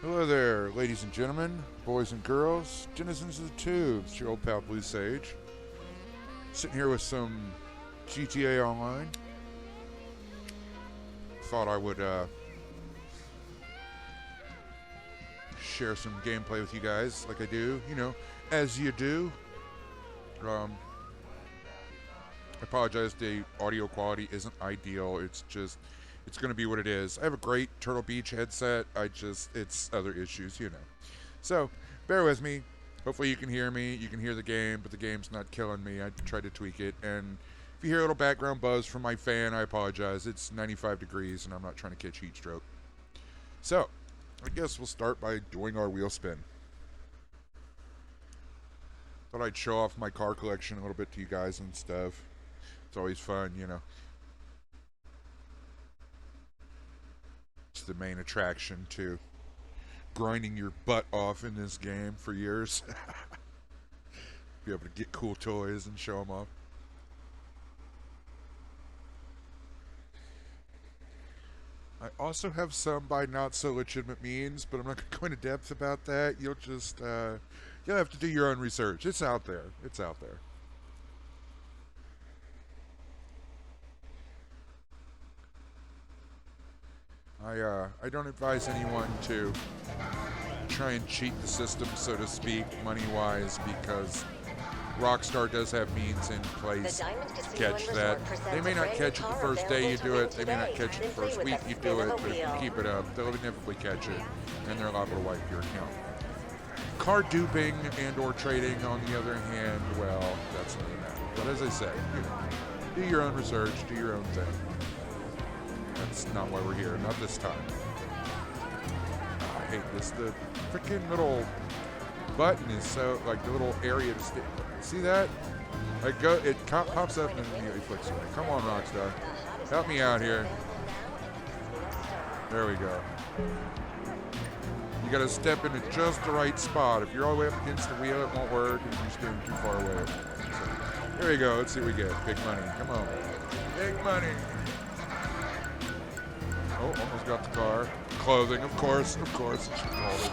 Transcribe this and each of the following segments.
Hello there, ladies and gentlemen, boys and girls, denizens of the tubes. It's your old pal Blue Sage. Sitting here with some GTA Online. Thought I would share some gameplay with you guys like I do, as you do. I apologize, the audio quality isn't ideal. It's going to be what it is. I have a great Turtle Beach headset. It's other issues. So, bear with me. Hopefully you can hear me. You can hear the game, but the game's not killing me. I tried to tweak it. And if you hear a little background buzz from my fan, I apologize. It's 95 degrees, and I'm not trying to catch heat stroke. So, I guess we'll start by doing our wheel spin. Thought I'd show off my car collection a little bit to you guys and stuff. It's always fun. It's the main attraction to grinding your butt off in this game for years. Be able to get cool toys and show them off. I also have some by not so legitimate means, but I'm not going to go into depth about that. You'll have to do your own research. It's out there. It's out there. I don't advise anyone to try and cheat the system, so to speak, money-wise, because Rockstar does have means in place to catch that. They may not catch it the first day you do it, they may not catch it the first week you do it, but if you keep it up, they'll inevitably catch it, and they're liable to wipe your account. Car duping and or trading, on the other hand, well, that's another matter. But as I say, do your own research, do your own thing. That's not why we're here, not this time. I hate this. The freaking little button is so, like, the little area to stick. See that? It pops up and then immediately flicks away. Come on, Rockstar. Help me out here. There we go. You gotta step into just the right spot. If you're all the way up against the wheel, it won't work, and you're staying too far away. So, there we go. Let's see what we get. Big money. Come on. Big money. Oh, almost got the car. Clothing, of course. It should call it.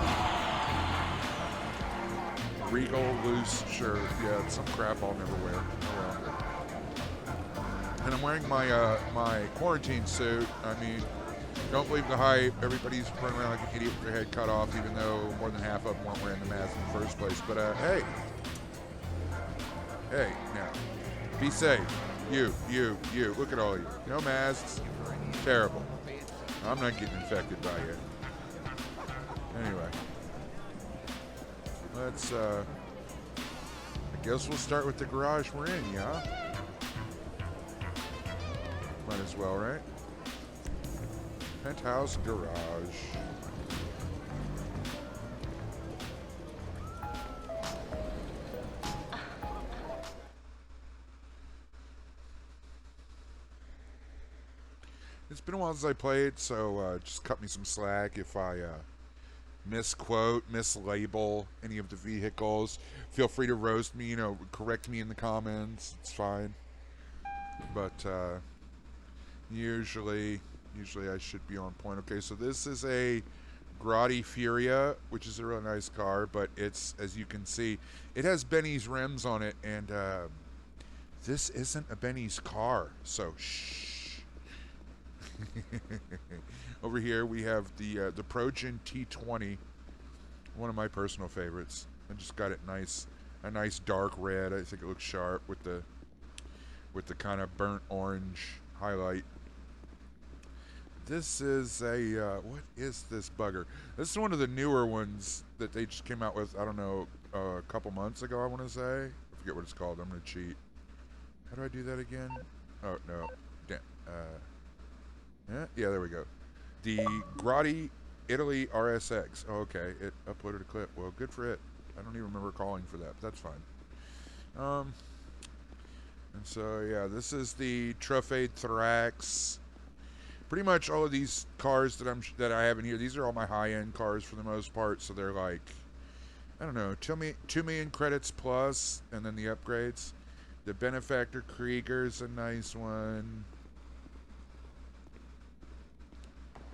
Regal loose shirt. Yeah, it's some crap I'll never wear. Oh, well. And I'm wearing my my quarantine suit. I mean, don't believe the hype. Everybody's running around like an idiot with their head cut off, even though more than half of them weren't wearing the mask in the first place. But hey, now, be safe. You. Look at all you. No masks. Terrible. I'm not getting infected by it. Anyway. Let's, I guess we'll start with the garage we're in, yeah? Might as well, right? Penthouse garage. It's been a while since I played, so just cut me some slack if I misquote, mislabel any of the vehicles. Feel free to roast me, correct me in the comments. It's fine. But usually I should be on point. Okay, so this is a Grotti Furia, which is a really nice car, but it's, as you can see, it has Benny's rims on it, and this isn't a Benny's car, so shh. Over here we have the Progen T20, one of my personal favorites. I just got it a nice dark red. I think it looks sharp with the kind of burnt orange highlight. This is a what is this bugger? This is one of the newer ones that they just came out with. I don't know, a couple months ago. I want to say. I forget what it's called. I'm gonna cheat. How do I do that again? Oh no, damn. Yeah, there we go. The Grotti Italy RSX. Oh, okay, it uploaded a clip. Well, good for it. I don't even remember calling for that, but that's fine. And so, yeah, this is the Truffade Thrax. Pretty much all of these cars that I have in here, these are all my high-end cars for the most part, so they're like, I don't know, 2 million credits plus, and then the upgrades. The Benefactor Krieger's a nice one.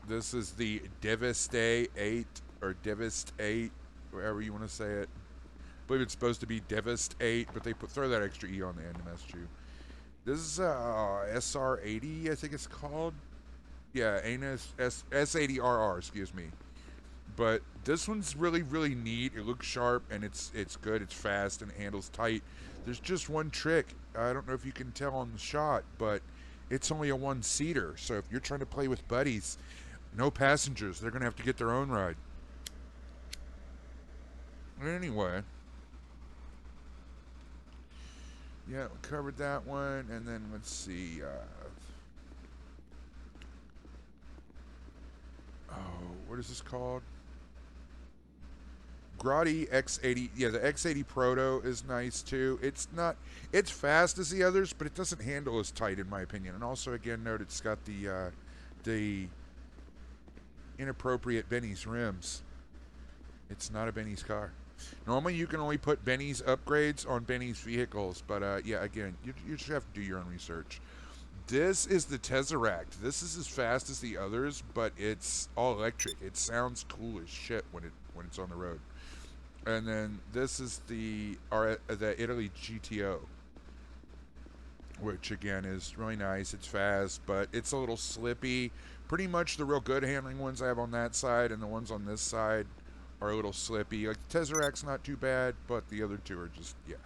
This is the Devastate 8 or Devastate, whatever you want to say it. I believe it's supposed to be Devastate, but they throw that extra E on the end to mess you. This is SR80, I think it's called. Yeah, Anus S80RR, excuse me. But this one's really, really neat. It looks sharp and it's good. It's fast and it handles tight. There's just one trick. I don't know if you can tell on the shot, but it's only a one-seater. So if you're trying to play with buddies, no passengers. They're going to have to get their own ride. Anyway. Yeah, we covered that one. And then let's see. What is this called? Grotti X80. Yeah, the X80 Proto is nice too. It's fast as the others, but it doesn't handle as tight in my opinion. And also, again, note it's got the inappropriate Benny's rims. It's not a Benny's car. Normally, you can only put Benny's upgrades on Benny's vehicles, but yeah, again, you just have to do your own research. This is the Tesseract. This is as fast as the others, but it's all electric. It sounds cool as shit when it's on the road. And then this is the Italy GTO, which again is really nice. It's fast, but it's a little slippy. Pretty much the real good handling ones I have on that side, and the ones on this side are a little slippy. Like the Tesseract's not too bad, but the other two are just, yeah.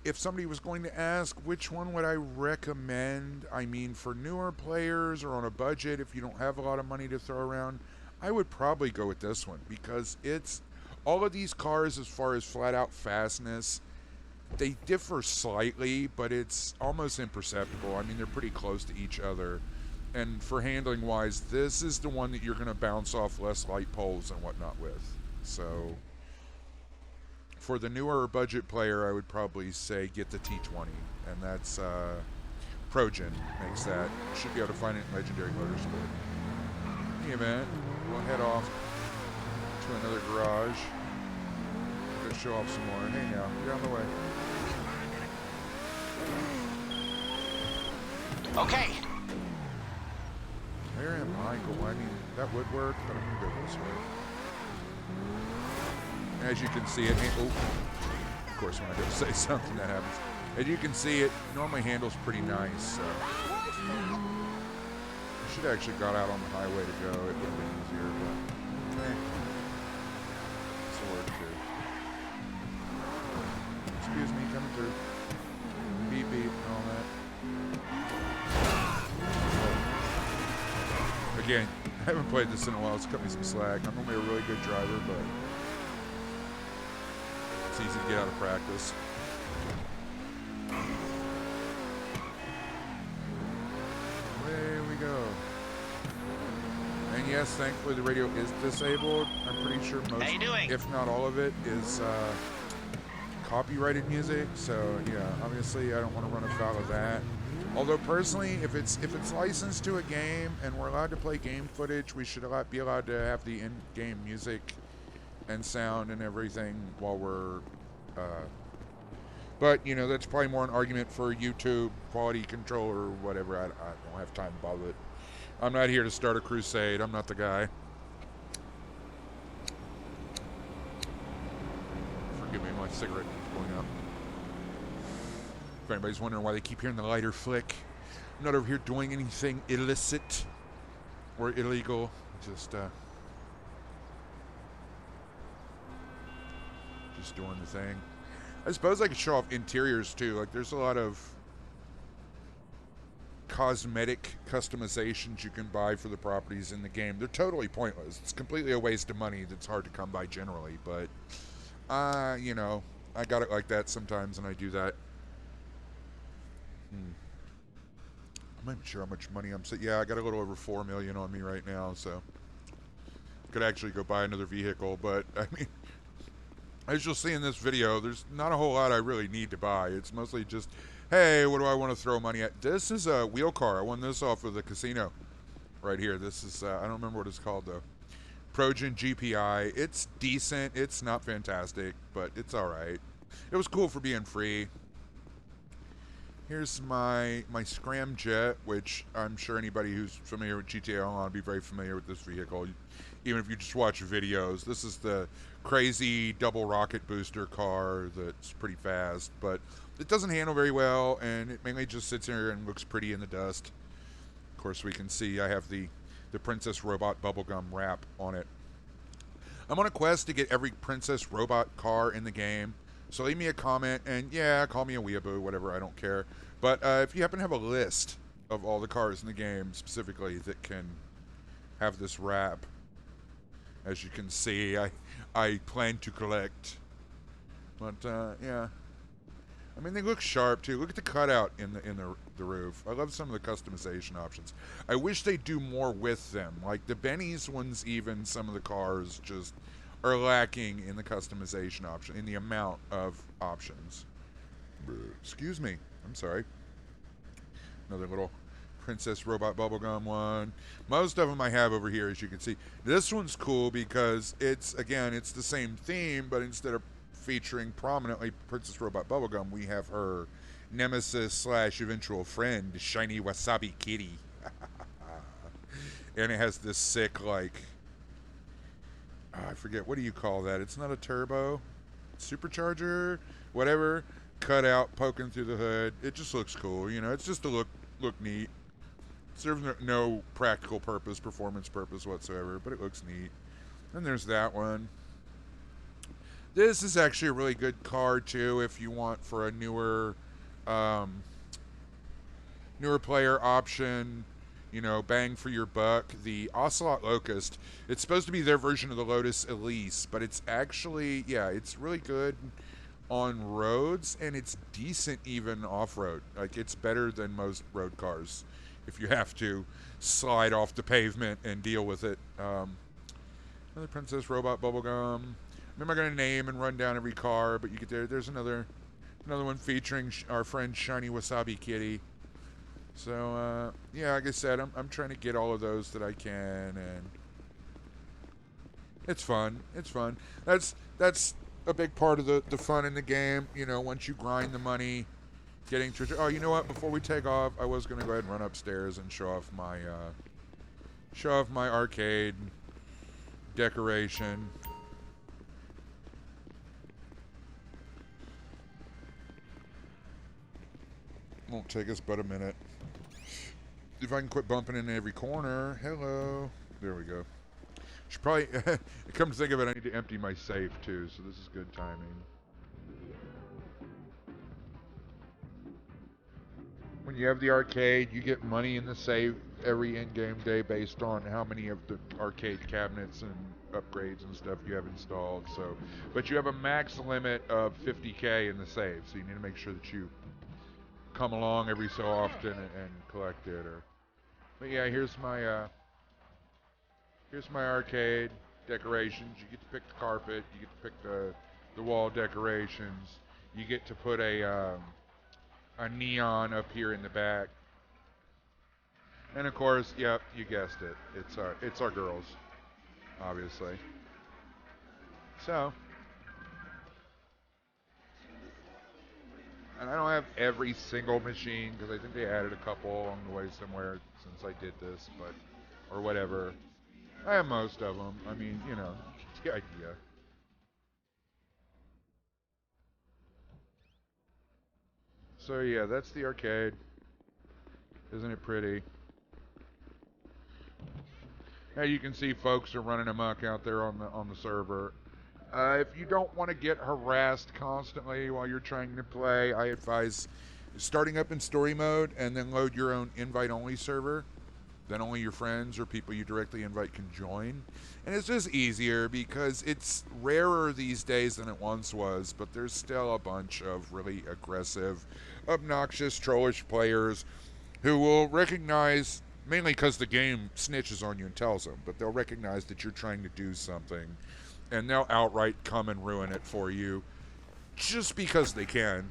If somebody was going to ask which one would I recommend, I mean, for newer players or on a budget, if you don't have a lot of money to throw around, I would probably go with this one because it's all of these cars, as far as flat out fastness, they differ slightly, but it's almost imperceptible. I mean, they're pretty close to each other. And for handling wise, this is the one that you're going to bounce off less light poles and whatnot with. So for the newer budget player, I would probably say get the T20, and that's Progen makes that. You should be able to find it in Legendary Motorsport. Hey man, we'll head off to another garage. Go show off some more. Hey now, get on the way. Okay. Where am I going? I mean, that would work, but I'm gonna go this way. As you can see, of course, when I go to say something, that happens. As you can see, it normally handles pretty nice. So I should have actually got out on the highway to go. It would have been easier, but it's a work too. Excuse me, coming through. Beep beep and all that. Again, I haven't played this in a while. It's cut me some slack. I'm normally a really good driver, but it's easy to get out of practice. Away we go. And yes, thankfully the radio is disabled. I'm pretty sure most, if not all of it, is copyrighted music. So yeah, obviously I don't want to run afoul of that. Although personally, if it's licensed to a game and we're allowed to play game footage, we should be allowed to have the in-game music and sound and everything while we're. But you know, that's probably more an argument for YouTube quality control or whatever. I don't have time to bother it. I'm not here to start a crusade. I'm not the guy. Forgive me, my cigarette is going out. If anybody's wondering why they keep hearing the lighter flick, I'm not over here doing anything illicit or illegal. Just doing the thing. I suppose I could show off interiors too. Like, there's a lot of cosmetic customizations you can buy for the properties in the game. They're totally pointless. It's completely a waste of money that's hard to come by generally. But, you know, I got it like that sometimes, and I do that. I'm not even sure how much money I'm saying. Yeah, I got a little over $4 million on me right now, so could actually go buy another vehicle. But I mean, as you'll see in this video, there's not a whole lot I really need to buy. It's mostly just, hey, what do I want to throw money at? This is a wheel car. I won this off of the casino right here. This is I don't remember what it's called though. Progen GPI. It's decent. It's not fantastic, but it's all right. It was cool for being free. Here's my scramjet, which I'm sure anybody who's familiar with GTA Online will be very familiar with this vehicle, even if you just watch videos. This is the crazy double rocket booster car that's pretty fast, but it doesn't handle very well, and it mainly just sits here and looks pretty in the dust. Of course, we can see I have the Princess Robot bubblegum wrap on it. I'm on a quest to get every Princess Robot car in the game. So leave me a comment, and yeah, call me a weeaboo, whatever, I don't care. But if you happen to have a list of all the cars in the game specifically that can have this wrap, as you can see, I plan to collect. But yeah, I mean they look sharp too. Look at the cutout in the roof. I love some of the customization options. I wish they do more with them. Like the Benny's ones, even some of the cars just are lacking in the customization option, in the amount of options. Excuse me. I'm sorry. Another little Princess Robot Bubblegum one. Most of them I have over here, as you can see. This one's cool because it's, again, it's the same theme, but instead of featuring prominently Princess Robot Bubblegum, we have her nemesis slash eventual friend, Shiny Wasabi Kitty. And it has this sick, like, I forget, what do you call that? It's not a turbo, supercharger, whatever, cut out, poking through the hood. It just looks cool, you know. It's just to look neat. Serves no practical purpose, performance purpose whatsoever, but it looks neat. And there's that one. This is actually a really good car too, if you want for a newer player option. You know, bang for your buck. The Ocelot Locust. It's supposed to be their version of the Lotus Elise, but it's actually, yeah, it's really good on roads, and it's decent even off-road. Like, it's better than most road cars if you have to slide off the pavement and deal with it. Another Princess Robot Bubblegum. I'm not going to name and run down every car, but you get there. There's another one featuring our friend Shiny Wasabi Kitty. So, yeah, like I said, I'm trying to get all of those that I can, and it's fun. It's fun. That's a big part of the fun in the game. You know, once you grind the money, getting to. Oh, you know what? Before we take off, I was gonna go ahead and run upstairs and show off my arcade decoration. Won't take us but a minute. If I can quit bumping in every corner. Hello. There we go. Should probably, come to think of it, I need to empty my safe too, so this is good timing. When you have the arcade, you get money in the safe every in-game day based on how many of the arcade cabinets and upgrades and stuff you have installed. So, but you have a max limit of 50K in the safe, so you need to make sure that you come along every so often and collect it. But yeah, here's my arcade decorations. You get to pick the carpet. You get to pick the wall decorations. You get to put a neon up here in the back. And of course, yep, you guessed it. It's our girls, obviously. So, and I don't have every single machine because I think they added a couple along the way somewhere since I did this, but or whatever. I have most of them. I mean, you know, the idea. So yeah, that's the arcade. Isn't it pretty? Now you can see folks are running amok out there on the server. If you don't want to get harassed constantly while you're trying to play, I advise starting up in story mode and then load your own invite-only server. Then only your friends or people you directly invite can join. And it's just easier because it's rarer these days than it once was, but there's still a bunch of really aggressive, obnoxious, trollish players who will recognize, mainly because the game snitches on you and tells them, but they'll recognize that you're trying to do something, and they'll outright come and ruin it for you just because they can.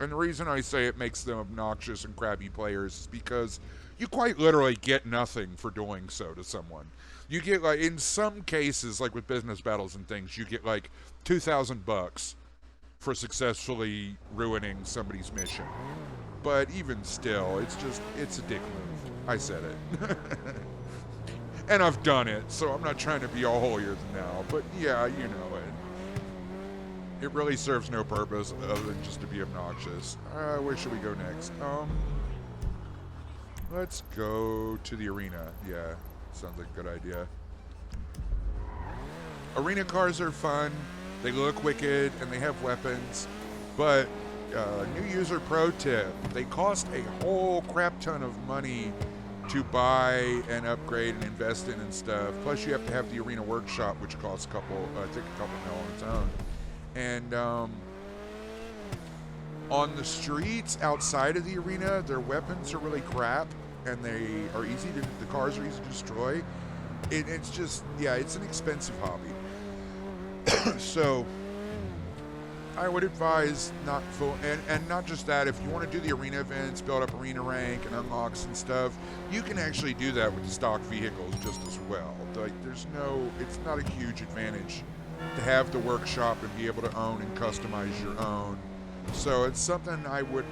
And the reason I say it makes them obnoxious and crabby players is because you quite literally get nothing for doing so to someone. You get, like, in some cases, like with business battles and things, you get like $2,000 for successfully ruining somebody's mission. But even still, it's a dick move. I said it. And I've done it, so I'm not trying to be all holier than thou. But yeah, you know it. It really serves no purpose other than just to be obnoxious. Where should we go next? Let's go to the arena. Yeah, sounds like a good idea. Arena cars are fun. They look wicked and they have weapons. But new user pro tip: they cost a whole crap ton of money to buy and upgrade and invest in and stuff. Plus, you have to have the arena workshop, which costs I think a couple mil on its own. And on the streets outside of the arena, their weapons are really crap, and the cars are easy to destroy. It's just, yeah, it's an expensive hobby. So I would advise not full, and not just that. If you want to do the arena events, build up arena rank and unlocks and stuff, you can actually do that with the stock vehicles just as well. Like, it's not a huge advantage to have the workshop and be able to own and customize your own. So it's something I would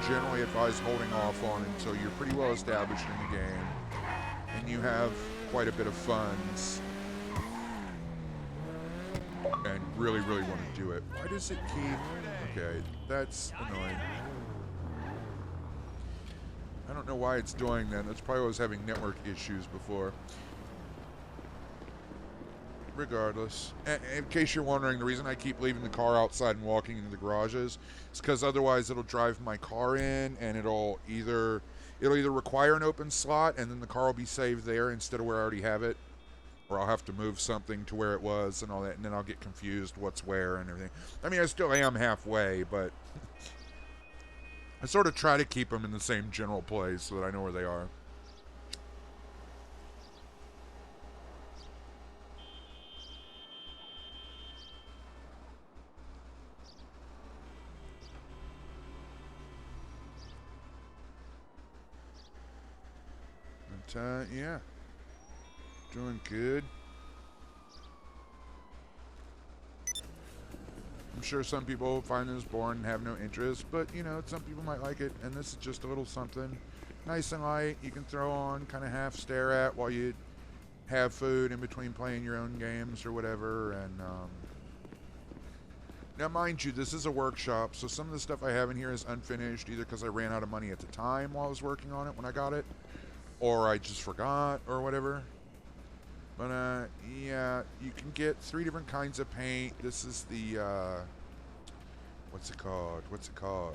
generally advise holding off on until you're pretty well established in the game and you have quite a bit of funds and really, really want to do it. Why does it keep... Okay, that's annoying. I don't know why it's doing that. That's probably why I was having network issues before. Regardless. In case you're wondering, the reason I keep leaving the car outside and walking into the garages is because otherwise it'll drive my car in and it'll either require an open slot and then the car will be saved there instead of where I already have it, or I'll have to move something to where it was and all that, and then I'll get confused what's where and everything. I mean, I still am halfway, but I sort of try to keep them in the same general place so that I know where they are. Yeah, doing good. I'm sure some people find this boring and have no interest, but you know, some people might like it, and this is just a little something nice and light you can throw on, kind of half stare at while you have food in between playing your own games or whatever. And now, mind you, this is a workshop, so some of the stuff I have in here is unfinished, either because I ran out of money at the time while I was working on it when I got it, or I just forgot, or whatever. But, yeah, you can get 3 different kinds of paint. This is the, what's it called?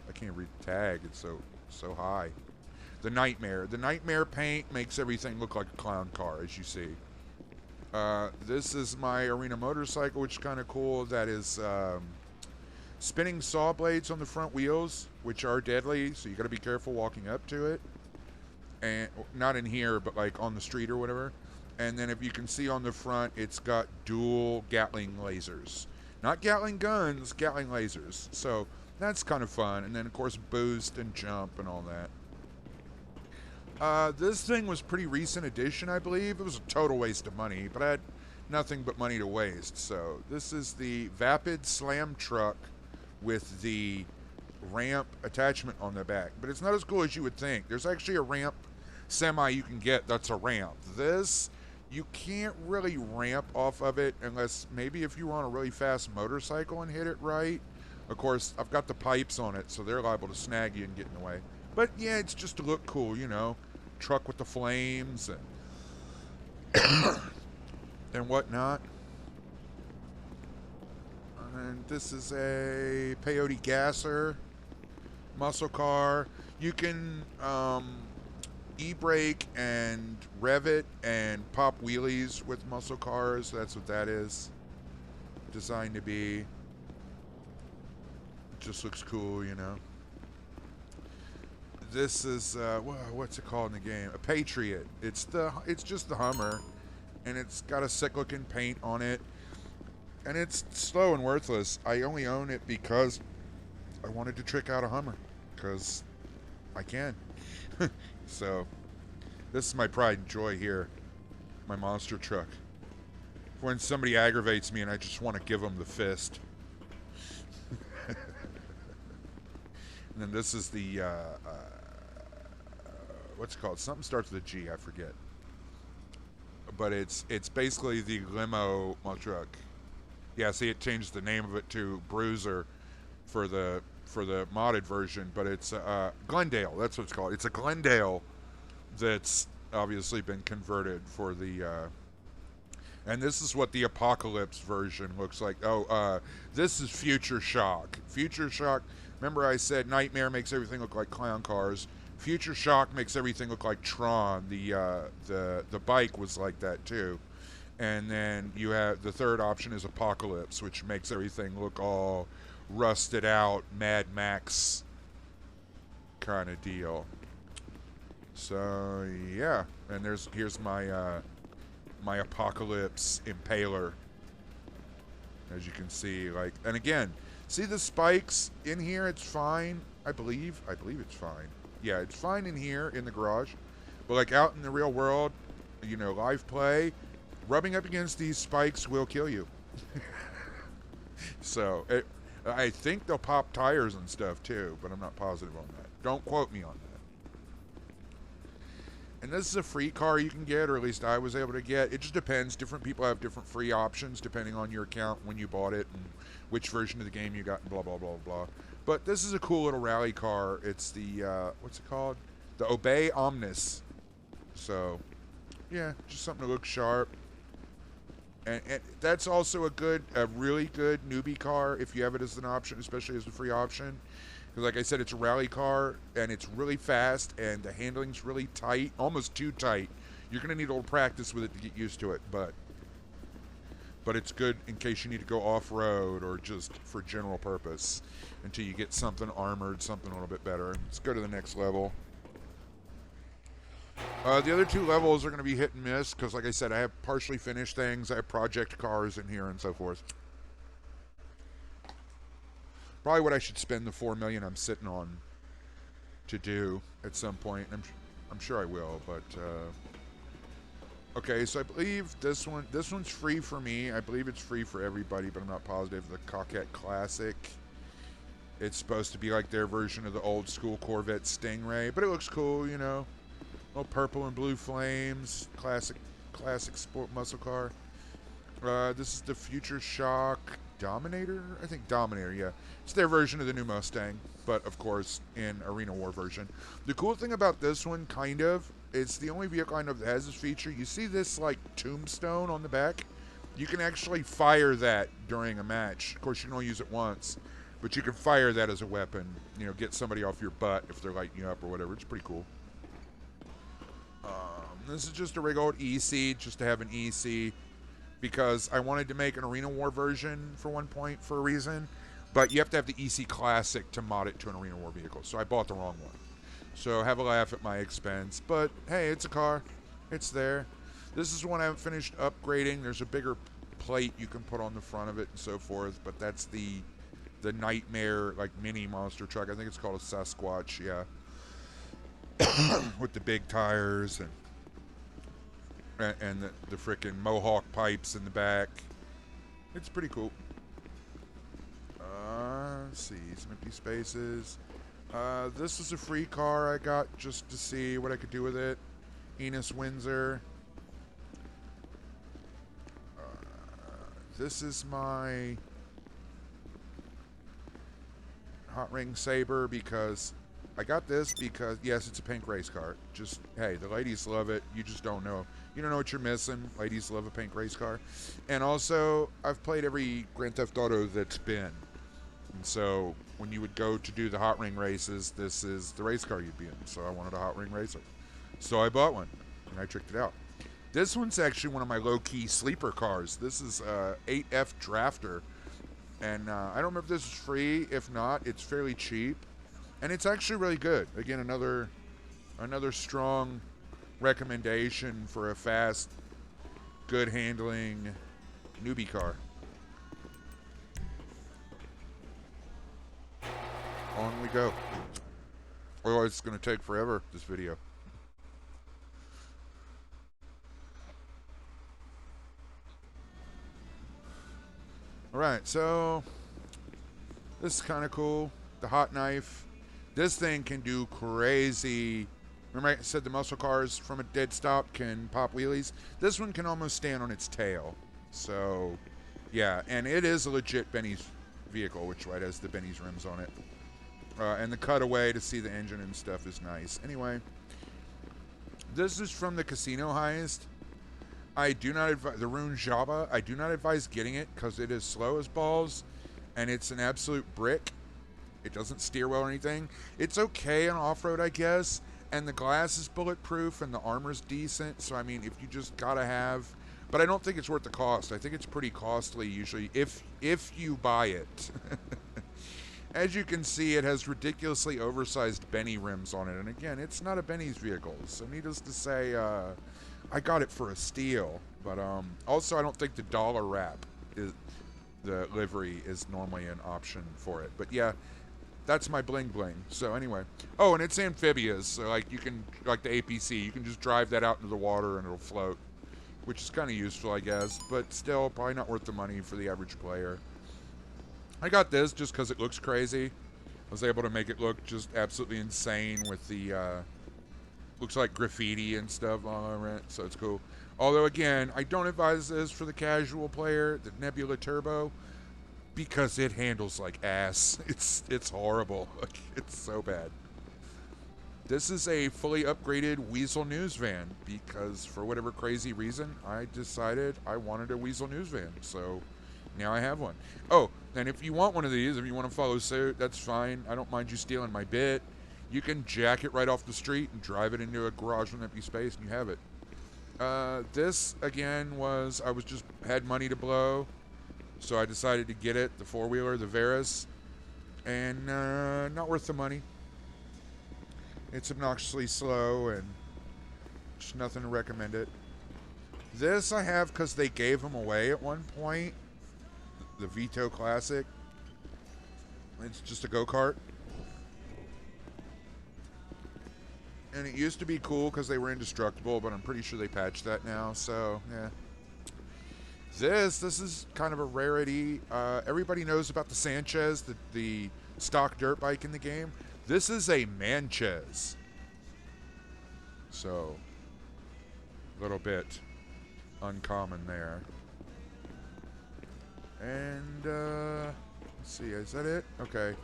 I can't read the tag. It's so high. The Nightmare. The Nightmare paint makes everything look like a clown car, as you see. This is my arena motorcycle, which is kind of cool. That is, spinning saw blades on the front wheels, which are deadly, so you got to be careful walking up to it. And not in here, but like on the street or whatever. And then if you can see on the front, it's got dual Gatling lasers. Not Gatling guns, Gatling lasers. So that's kind of fun. And then, of course, boost and jump and all that. This thing was pretty recent edition, I believe. It was a total waste of money, but I had nothing but money to waste. So this is the Vapid Slam truck with the ramp attachment on the back. But it's not as cool as you would think. There's actually a ramp semi you can get that's a ramp. This, you can't really ramp off of it unless maybe if you were on a really fast motorcycle and hit it right. Of course, I've got the pipes on it, so they're liable to snag you and get in the way. But yeah, it's just to look cool, you know. Truck with the flames and and whatnot. And this is a peyote gasser muscle car. You can e-brake and rev it and pop wheelies with muscle cars. That's what that is designed to be. It just looks cool, you know. This is what's it called in the game? A Patriot. It's just the Hummer, and it's got a sick looking paint on it, and it's slow and worthless. I only own it because I wanted to trick out a Hummer, because I can. So this is my pride and joy here, my monster truck. When somebody aggravates me and I just want to give them the fist. And then this is the what's it called? Something starts with a G. I forget. But it's basically the limo monster truck. Yeah, see, it changed the name of it to Bruiser for the modded version, but it's Glendale. That's what it's called. It's a Glendale that's obviously been converted for the. And this is what the Apocalypse version looks like. Oh, this is Future Shock. Future Shock. Remember, I said Nightmare makes everything look like clown cars. Future Shock makes everything look like Tron. The bike was like that too. And then you have the third option is Apocalypse, which makes everything look all rusted out, Mad Max kind of deal. So yeah, and here's my my Apocalypse Impaler, as you can see. Like, and again, see the spikes in here? It's fine, I believe it's fine. Yeah, it's fine in here in the garage, but like out in the real world, you know, live play, rubbing up against these spikes will kill you. So I think they'll pop tires and stuff too, but I'm not positive on that. Don't quote me on that. And this is a free car you can get, or at least I was able to get. It just depends. Different people have different free options depending on your account when you bought it and which version of the game you got and blah, blah, blah, blah. But this is a cool little rally car. It's the, what's it called? The Obey Omnis. So, yeah, just something to look sharp. And that's also a really good newbie car if you have it as an option, especially as a free option. Because like I said, it's a rally car, and it's really fast, and the handling's really tight, almost too tight. You're going to need a little practice with it to get used to it, but it's good in case you need to go off-road or just for general purpose until you get something armored, something a little bit better. Let's go to the next level. The other two levels are going to be hit and miss because, like I said, I have partially finished things. I have project cars in here and so forth. Probably what I should spend the $4 million I'm sitting on to do at some point. I'm sure I will, but okay. So I believe this one's free for me. I believe it's free for everybody, but I'm not positive. The Coquette Classic. It's supposed to be like their version of the old school Corvette Stingray, but it looks cool, you know. Little purple and blue flames, classic sport muscle car. This is the Future Shock Dominator? I think Dominator, yeah. It's their version of the new Mustang, but of course in Arena War version. The cool thing about this one, kind of, it's the only vehicle I know that has this feature. You see this like tombstone on the back? You can actually fire that during a match. Of course, you can only use it once, but you can fire that as a weapon. You know, get somebody off your butt if they're lighting you up or whatever. It's pretty cool. This is just a regular old EC, just to have an EC, because I wanted to make an Arena War version for one point for a reason, but you have to have the EC Classic to mod it to an Arena War vehicle, so I bought the wrong one. So have a laugh at my expense, but hey, it's a car. It's there. This is one I haven't finished upgrading. There's a bigger plate you can put on the front of it and so forth, but that's the Nightmare, like, mini monster truck. I think it's called a Sasquatch, yeah. With the big tires and the frickin' Mohawk pipes in the back. It's pretty cool. Let's see, some empty spaces. This is a free car I got just to see what I could do with it. Enos Windsor. This is my Hot Ring Saber because I got this because, yes, it's a pink race car. Just, hey, the ladies love it. You just don't know. You don't know what you're missing. Ladies love a pink race car. And also, I've played every Grand Theft Auto that's been. And so, when you would go to do the hot ring races, this is the race car you'd be in. So I wanted a hot ring racer. So I bought one, and I tricked it out. This one's actually one of my low-key sleeper cars. This is 8F Drafter. And I don't remember if this is free. If not, it's fairly cheap. And it's actually really good. Again, another strong recommendation for a fast, good handling newbie car. On we go. Otherwise, it's going to take forever, this video. Alright, so this is kind of cool. The hot knife. This thing can do crazy. Remember I said the muscle cars from a dead stop can pop wheelies? This one can almost stand on its tail. So, yeah, and it is a legit Benny's vehicle, which right has the Benny's rims on it. And the cutaway to see the engine and stuff is nice. Anyway, this is from the casino heist. I do not advise the Rune Java. I do not advise getting it because it is slow as balls, and it's an absolute brick. It doesn't steer well or anything. It's okay on off-road, I guess, and the glass is bulletproof and the armor's decent. So I mean, if you just gotta have, but I don't think it's worth the cost. I think it's pretty costly usually if you buy it. As you can see, it has ridiculously oversized Benny rims on it, and again, it's not a Benny's vehicle. So needless to say, I got it for a steal. But also, I don't think the dollar wrap is the livery is normally an option for it. But yeah, that's my bling bling. So anyway, oh, and it's amphibious, so like you can, like the APC, you can just drive that out into the water and it'll float, which is kind of useful, I guess. But still, probably not worth the money for the average player. I got this just because it looks crazy. I was able to make it look just absolutely insane with the, looks like graffiti and stuff all over it, so it's cool. Although, again, I don't advise this for the casual player, the Nebula Turbo, because it handles like ass. It's horrible. Like, it's so bad. This is a fully upgraded Weasel News van because, for whatever crazy reason, I decided I wanted a Weasel News van, so now I have one. Oh, and if you want one of these, if you want to follow suit, that's fine. I don't mind you stealing my bit. You can jack it right off the street and drive it into a garage with empty space, and you have it. This, again, I just had money to blow, so I decided to get it, the four-wheeler, the Veris, and not worth the money. It's obnoxiously slow, and just nothing to recommend it. This I have because they gave them away at one point. The Vito Classic. It's just a go-kart. And it used to be cool because they were indestructible, but I'm pretty sure they patched that now, so, yeah. This is kind of a rarity. Everybody knows about the Sanchez, the stock dirt bike in the game. This is a Manchez. So, a little bit uncommon there. And, let's see, is that it? Okay.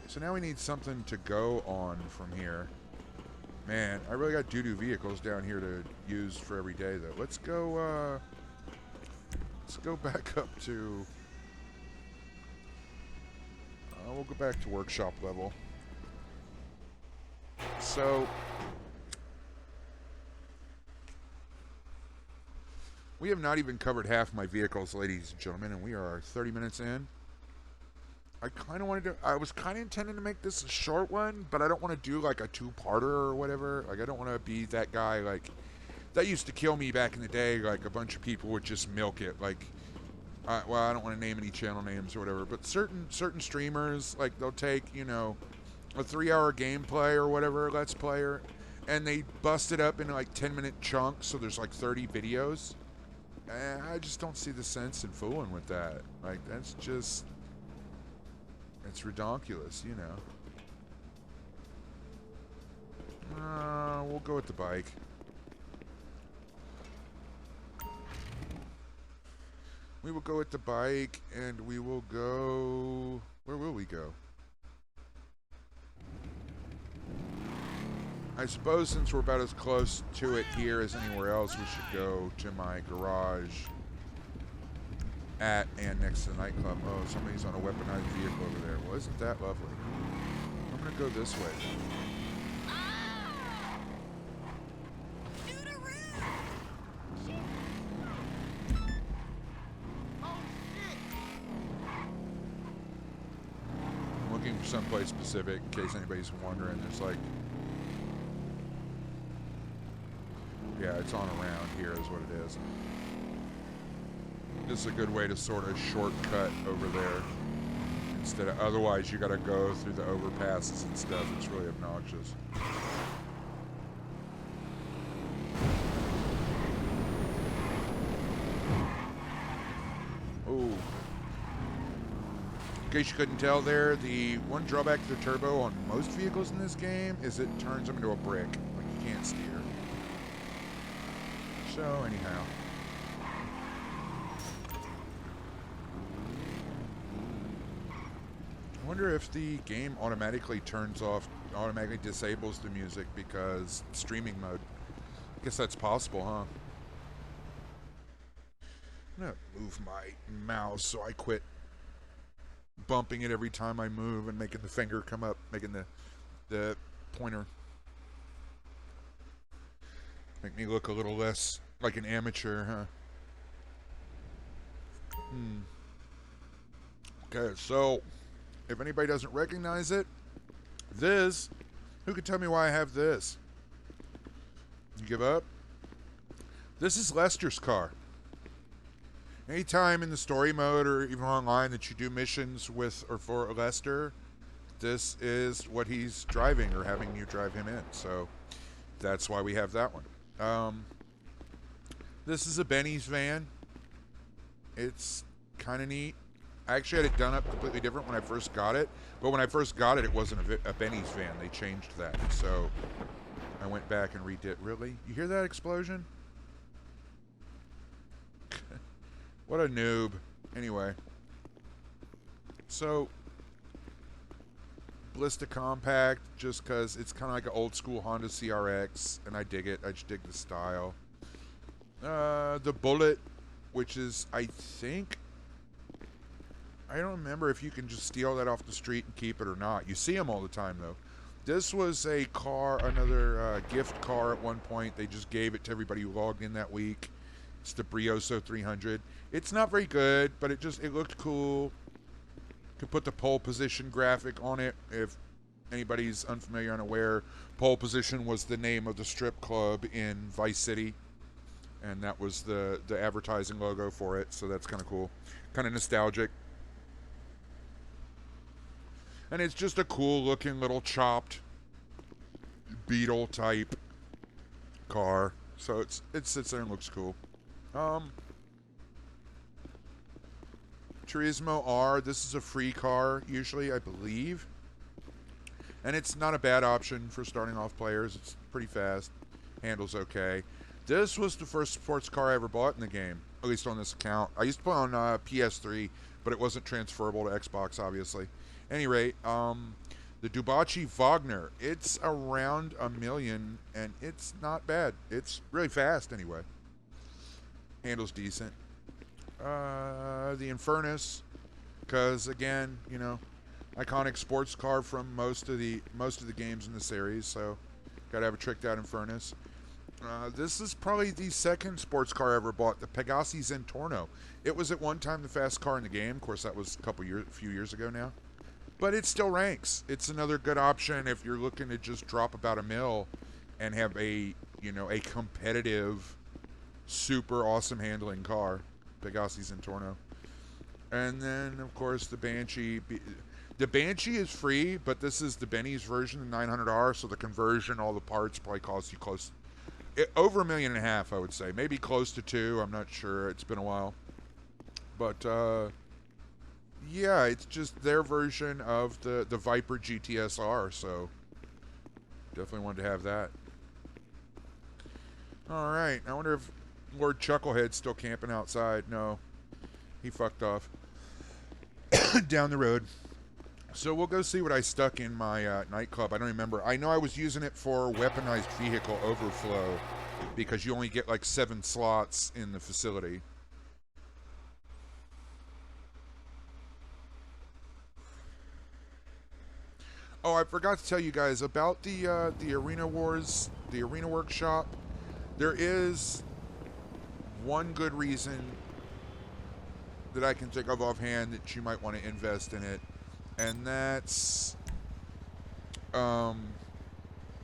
So now we need something to go on from here. Man, I really got doo-doo vehicles down here to use for every day, though. Let's go back up to... we'll go back to workshop level. So... we have not even covered half my vehicles, ladies and gentlemen, and we are 30 minutes in. I was kind of intending to make this a short one, but I don't want to do like a two-parter or whatever. Like, I don't want to be that guy, like, that used to kill me back in the day. Like, a bunch of people would just milk it. Like, well, I don't want to name any channel names or whatever, but certain streamers, like, they'll take, you know, a 3-hour gameplay or whatever, Let's Player, and they bust it up into like 10-minute chunks, so there's like 30 videos. I just don't see the sense in fooling with that. Like, that's just... it's ridiculous, you know. We'll go with the bike. We will go with the bike, and we will go... where will we go? I suppose since we're about as close to it here as anywhere else, we should go to my garage at and next to the nightclub. Oh, somebody's on a weaponized vehicle over there. Well, isn't that lovely? I'm going to go this way. I'm looking for someplace specific in case anybody's wondering. There's like... yeah, it's on around here is what it is. This is a good way to sort of shortcut over there. Instead of, otherwise you gotta go through the overpasses and stuff. It's really obnoxious. Ooh. In case you couldn't tell there, the one drawback to the turbo on most vehicles in this game is it turns them into a brick. Like, you can't steer. So, anyhow. I wonder if the game automatically disables the music because streaming mode. I guess that's possible, huh? I'm gonna move my mouse so I quit bumping it every time I move and making the finger come up, making the pointer. Make me look a little less like an amateur, huh? Okay, so if anybody doesn't recognize it, this, who can tell me why I have this? You give up? This is Lester's car. Anytime in the story mode or even online that you do missions with or for Lester, this is what he's driving or having you drive him in. So that's why we have that one. This is a Benny's van. It's kind of neat. I actually had it done up completely different when I first got it. But when I first got it, it wasn't a Benny's van. They changed that. So I went back and redid. Really? You hear that explosion? What a noob. Anyway. So, Ballista Compact, just because it's kind of like an old school Honda CRX, and I dig it. I just dig the style. The Bullet, which is, I think, I don't remember if you can just steal that off the street and keep it or not. You see them all the time, though. This was a car, another gift car at one point. They just gave it to everybody who logged in that week. It's the Brioso 300. It's not very good, but it looked cool. Could put the pole position graphic on it. If anybody's unfamiliar, unaware, pole position was the name of the strip club in Vice City, and that was the advertising logo for it. So that's kind of cool, kind of nostalgic, and it's just a cool looking little chopped Beetle type car. So it sits there and looks cool. Turismo R, this is a free car, usually, I believe. And it's not a bad option for starting off players. It's pretty fast. Handles okay. This was the first sports car I ever bought in the game, at least on this account. I used to play on PS3, but it wasn't transferable to Xbox, obviously. At any rate, the Dubachi Wagner, it's around $1 million, and it's not bad. It's really fast, anyway. Handles decent. The Infernus, because again, you know, iconic sports car from most of the games in the series, so gotta have a tricked out Infernus. This is probably the second sports car I ever bought, the Pegassi Zentorno. It was at one time the fast car in the game. Of course, that was a few years ago now, but it still ranks. It's another good option if you're looking to just drop about $1 million and have a competitive, super awesome handling car. Pegassi Zentorno. And then, of course, the Banshee. The Banshee is free, but this is the Benny's version, the 900R, so the conversion, all the parts probably cost you over $1.5 million, I would say. Maybe close to $2 million, I'm not sure. It's been a while. But, yeah, it's just their version of the Viper GTSR, so definitely wanted to have that. Alright, I wonder if Lord Chucklehead's still camping outside. No, he fucked off down the road. So we'll go see what I stuck in my nightclub. I don't remember. I know I was using it for weaponized vehicle overflow because you only get like 7 slots in the facility. Oh, I forgot to tell you guys about the Arena Wars, the Arena Workshop. There is one good reason that I can think of offhand that you might want to invest in it, and that's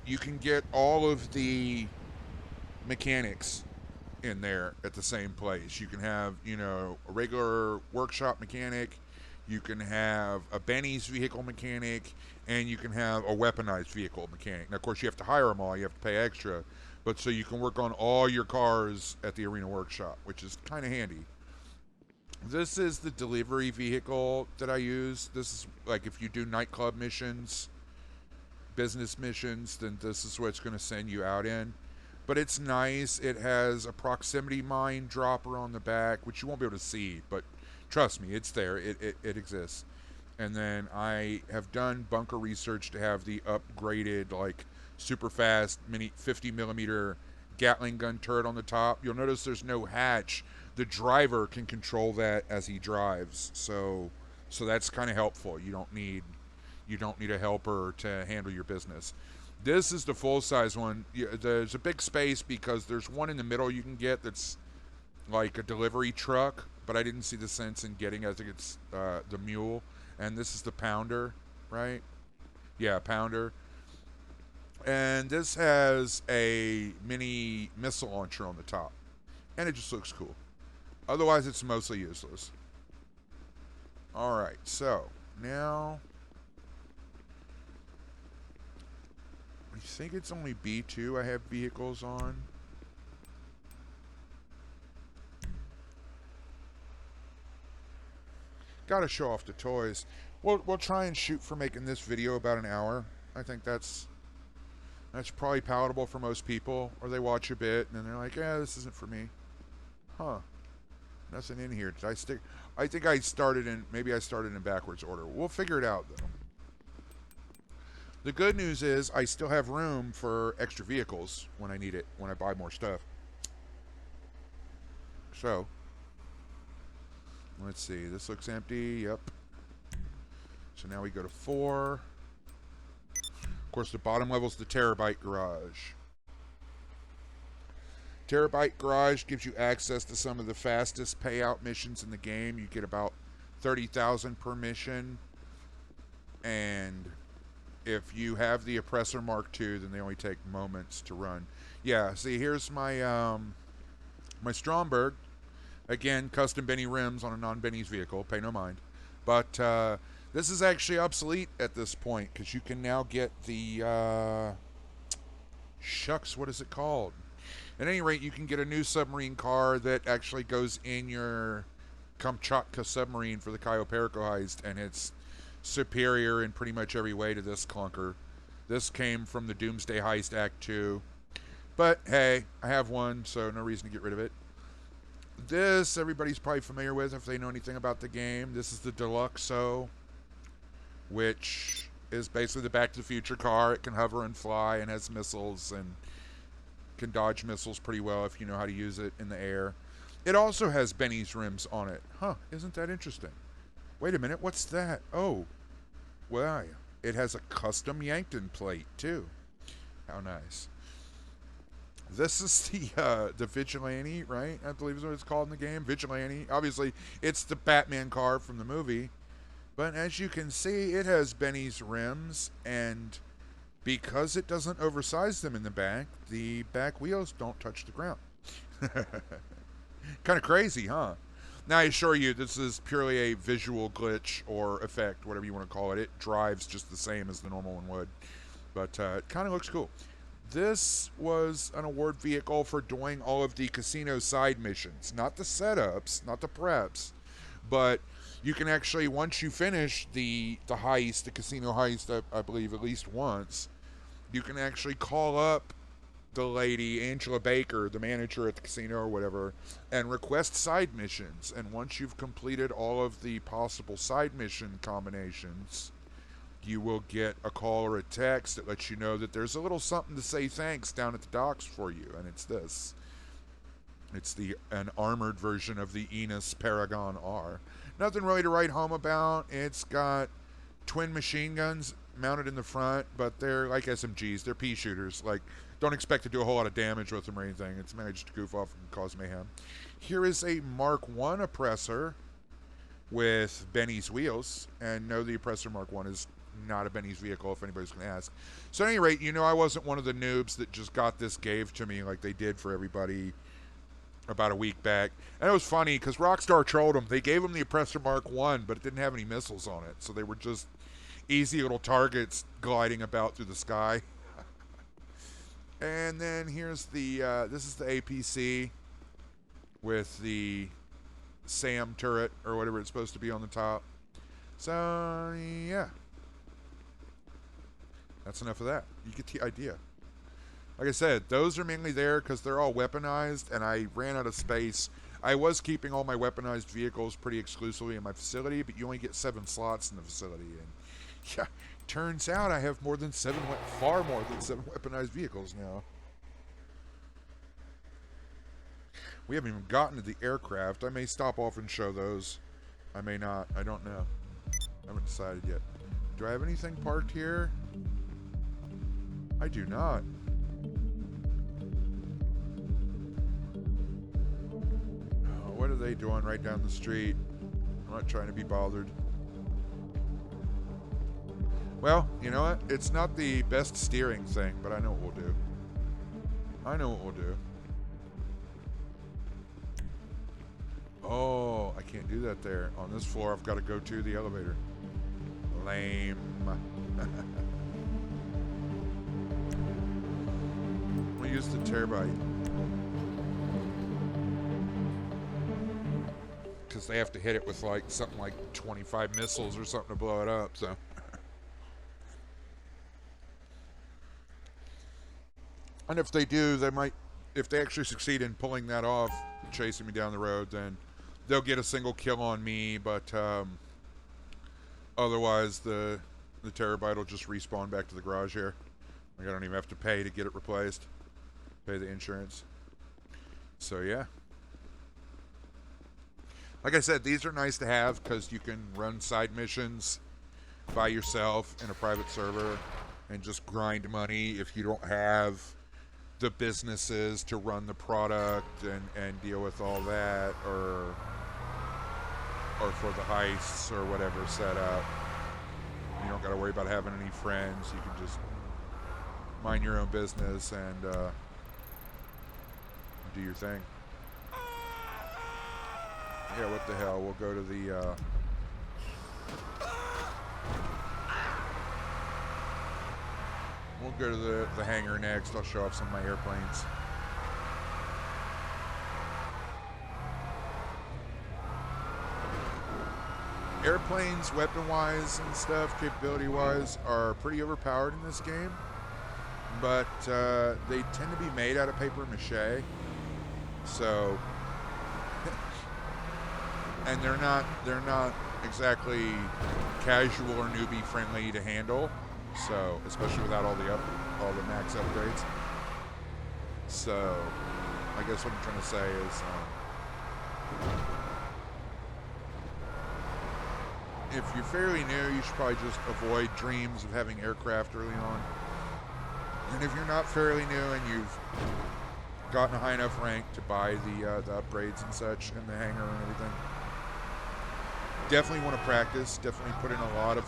you can get all of the mechanics in there at the same place. You can have, you know, a regular workshop mechanic, you can have a Benny's vehicle mechanic, and you can have a weaponized vehicle mechanic. Now, of course, you have to hire them all, you have to pay extra, but so you can work on all your cars at the Arena Workshop, which is kind of handy. This is the delivery vehicle that I use. This is like if you do nightclub missions, business missions, then this is what it's going to send you out in. But it's nice. It has a proximity mine dropper on the back, which you won't be able to see, but trust me, it's there. It exists. And then I have done bunker research to have the upgraded, like, super fast mini 50 millimeter Gatling gun turret on the top. You'll notice there's no hatch. The driver can control that as he drives, so that's kind of helpful. You don't need a helper to handle your business. This is the full size one. There's a big space because there's one in the middle you can get that's like a delivery truck, but I didn't see the sense in getting it. I think it's the mule, and this is the pounder, right? Yeah, pounder. And this has a mini missile launcher on the top, and it just looks cool. Otherwise, it's mostly useless. All right, so now I think it's only B2 I have vehicles on. Gotta show off the toys. We'll try and shoot for making this video about an hour. I think that's probably palatable for most people. Or they watch a bit and then they're like, yeah, this isn't for me. Huh. Nothing in here. Did I stick? I think maybe I started in backwards order. We'll figure it out though. The good news is I still have room for extra vehicles when I need it, when I buy more stuff. So, let's see. This looks empty. Yep. So now we go to 4. Of course, the bottom level is the Terabyte Garage. Terabyte Garage gives you access to some of the fastest payout missions in the game. You get about 30,000 per mission. And if you have the Oppressor Mark II, then they only take moments to run. Yeah, see, here's my my Stromberg. Again, custom Benny rims on a non-Benny's vehicle. Pay no mind. But this is actually obsolete at this point because you can now get the shucks, what is it called? At any rate, you can get a new submarine car that actually goes in your Kamchatka submarine for the Cayo Perico heist, and it's superior in pretty much every way to this clunker. This came from the Doomsday Heist Act 2. But hey, I have one, so no reason to get rid of it. This, everybody's probably familiar with if they know anything about the game. This is the Deluxo, which is basically the Back to the Future car. It can hover and fly and has missiles and can dodge missiles pretty well if you know how to use it in the air. It also has Benny's rims on it. Huh, isn't that interesting? Wait a minute, what's that? Oh, well, it has a custom Yankton plate, too. How nice. This is the Vigilante, right? I believe is what it's called in the game. Vigilante. Obviously, it's the Batman car from the movie. But as you can see, it has Benny's rims, and because it doesn't oversize them in the back wheels don't touch the ground. Kind of crazy, huh? Now, I assure you, this is purely a visual glitch or effect, whatever you want to call it. It drives just the same as the normal one would. But it kind of looks cool. This was an award vehicle for doing all of the casino side missions. Not the setups, not the preps, but you can actually, once you finish the heist, the casino heist, I believe at least once, you can actually call up the lady, Angela Baker, the manager at the casino or whatever, and request side missions. And once you've completed all of the possible side mission combinations, you will get a call or a text that lets you know that there's a little something to say thanks down at the docks for you, and it's this. It's an armored version of the Enos Paragon R. Nothing really to write home about. It's got twin machine guns mounted in the front, but they're like SMGs. They're pea shooters. Like, don't expect to do a whole lot of damage with them or anything. It's managed to goof off and cause mayhem. Here is a Mark I oppressor with Benny's wheels, and no, the oppressor Mark I is not a Benny's vehicle, if anybody's going to ask. So at any rate, you know I wasn't one of the noobs that just got this gave to me like they did for everybody about a week back. And it was funny because Rockstar trolled them. They gave them the Oppressor Mark I, but it didn't have any missiles on it. So they were just easy little targets gliding about through the sky. And then here's the, this is the APC with the SAM turret or whatever it's supposed to be on the top. So, yeah. That's enough of that. You get the idea. Like I said, those are mainly there because they're all weaponized, and I ran out of space. I was keeping all my weaponized vehicles pretty exclusively in my facility, but you only get 7 slots in the facility. And yeah, turns out I have far more than 7 weaponized vehicles now. We haven't even gotten to the aircraft. I may stop off and show those. I may not. I don't know. I haven't decided yet. Do I have anything parked here? I do not. Oh, what are they doing right down the street? I'm not trying to be bothered. Well, you know what? It's not the best steering thing, but I know what we'll do. I know what we'll do. Oh, I can't do that there. On this floor, I've got to go to the elevator. Lame. We'll use the terabyte. Because they have to hit it with like something like 25 missiles or something to blow it up, so. And if they do, they might, if they actually succeed in pulling that off, chasing me down the road, then they'll get a single kill on me, but otherwise the terabyte will just respawn back to the garage here. Like I don't even have to pay to get it replaced. Pay the insurance. So yeah. Like I said, these are nice to have because you can run side missions by yourself in a private server and just grind money if you don't have the businesses to run the product and deal with all that, or for the heists or whatever set up. You don't got to worry about having any friends. You can just mind your own business and do your thing. Yeah, what the hell? We'll go to the we'll go to the hangar next. I'll show off some of my airplanes. Airplanes, weapon-wise and stuff, capability-wise, are pretty overpowered in this game. But they tend to be made out of paper mache. So, and they're not exactly casual or newbie friendly to handle. So, especially without all the max upgrades. So, I guess what I'm trying to say is, if you're fairly new, you should probably just avoid dreams of having aircraft early on. And if you're not fairly new and you've gotten a high enough rank to buy the upgrades and such in the hangar and everything, definitely want to practice. Definitely put in a lot of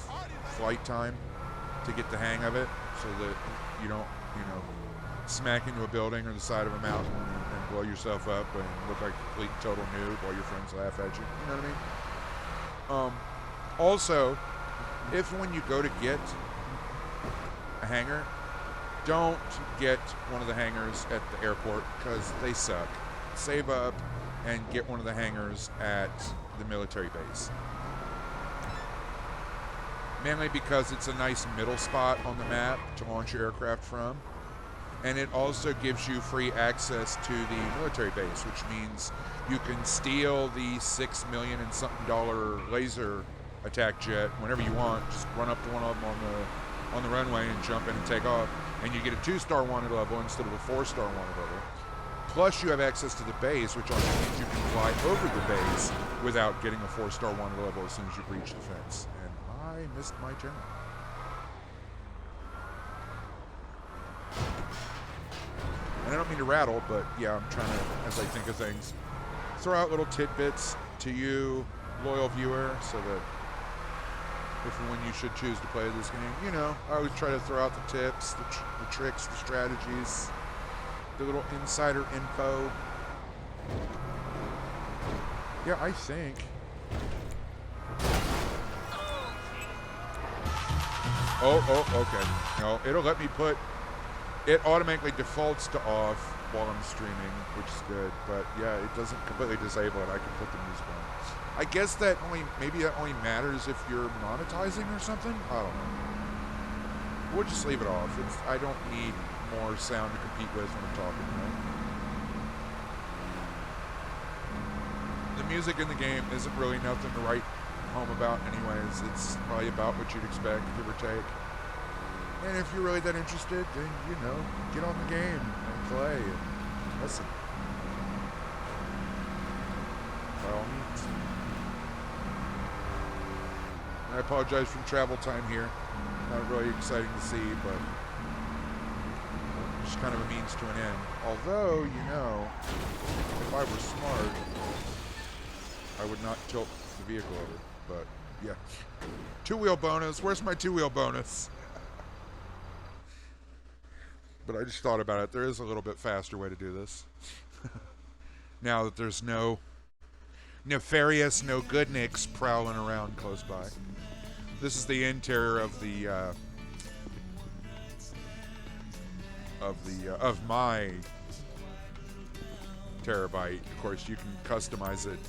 flight time to get the hang of it, so that you don't, smack into a building or the side of a mountain and blow yourself up and look like a complete total noob while your friends laugh at you. You know what I mean? Also, if when you go to get a hangar, don't get one of the hangars at the airport because they suck. Save up and get one of the hangars at the military base. Mainly because it's a nice middle spot on the map to launch your aircraft from. And it also gives you free access to the military base, which means you can steal the $6 million and something laser attack jet whenever you want. Just run up to one of them on the runway and jump in and take off. And you get a 2-star wanted level instead of a 4-star wanted level. Plus you have access to the base, which also means you can fly over the base without getting a 4-star wanted level as soon as you breach the fence. And I missed my turn. And I don't mean to rattle, but yeah, I'm trying to, as I think of things, throw out little tidbits to you, loyal viewer, so that if and when you should choose to play this game, I always try to throw out the tips, the tricks, the strategies, the little insider info. Yeah, I think. Oh, okay. No, it'll let me put, it automatically defaults to off while I'm streaming, which is good. But yeah, it doesn't completely disable it. I can put the music on. I guess that maybe that only matters if you're monetizing or something. I don't know. We'll just leave it off. I don't need more sound to compete with when I'm talking, right? The music in the game isn't really nothing to write home about anyways. It's probably about what you'd expect, give or take. And if you're really that interested, then, get on the game and play and listen. By all means. I apologize for the travel time here. Not really exciting to see, but just kind of a means to an end. Although, if I were smart, I would not tilt the vehicle over. But, yeah. Two-wheel bonus. Where's my two-wheel bonus? But I just thought about it. There is a little bit faster way to do this. Now that there's no nefarious, no good nicks prowling around close by. This is the interior of of my Terabyte. Of course, you can customize it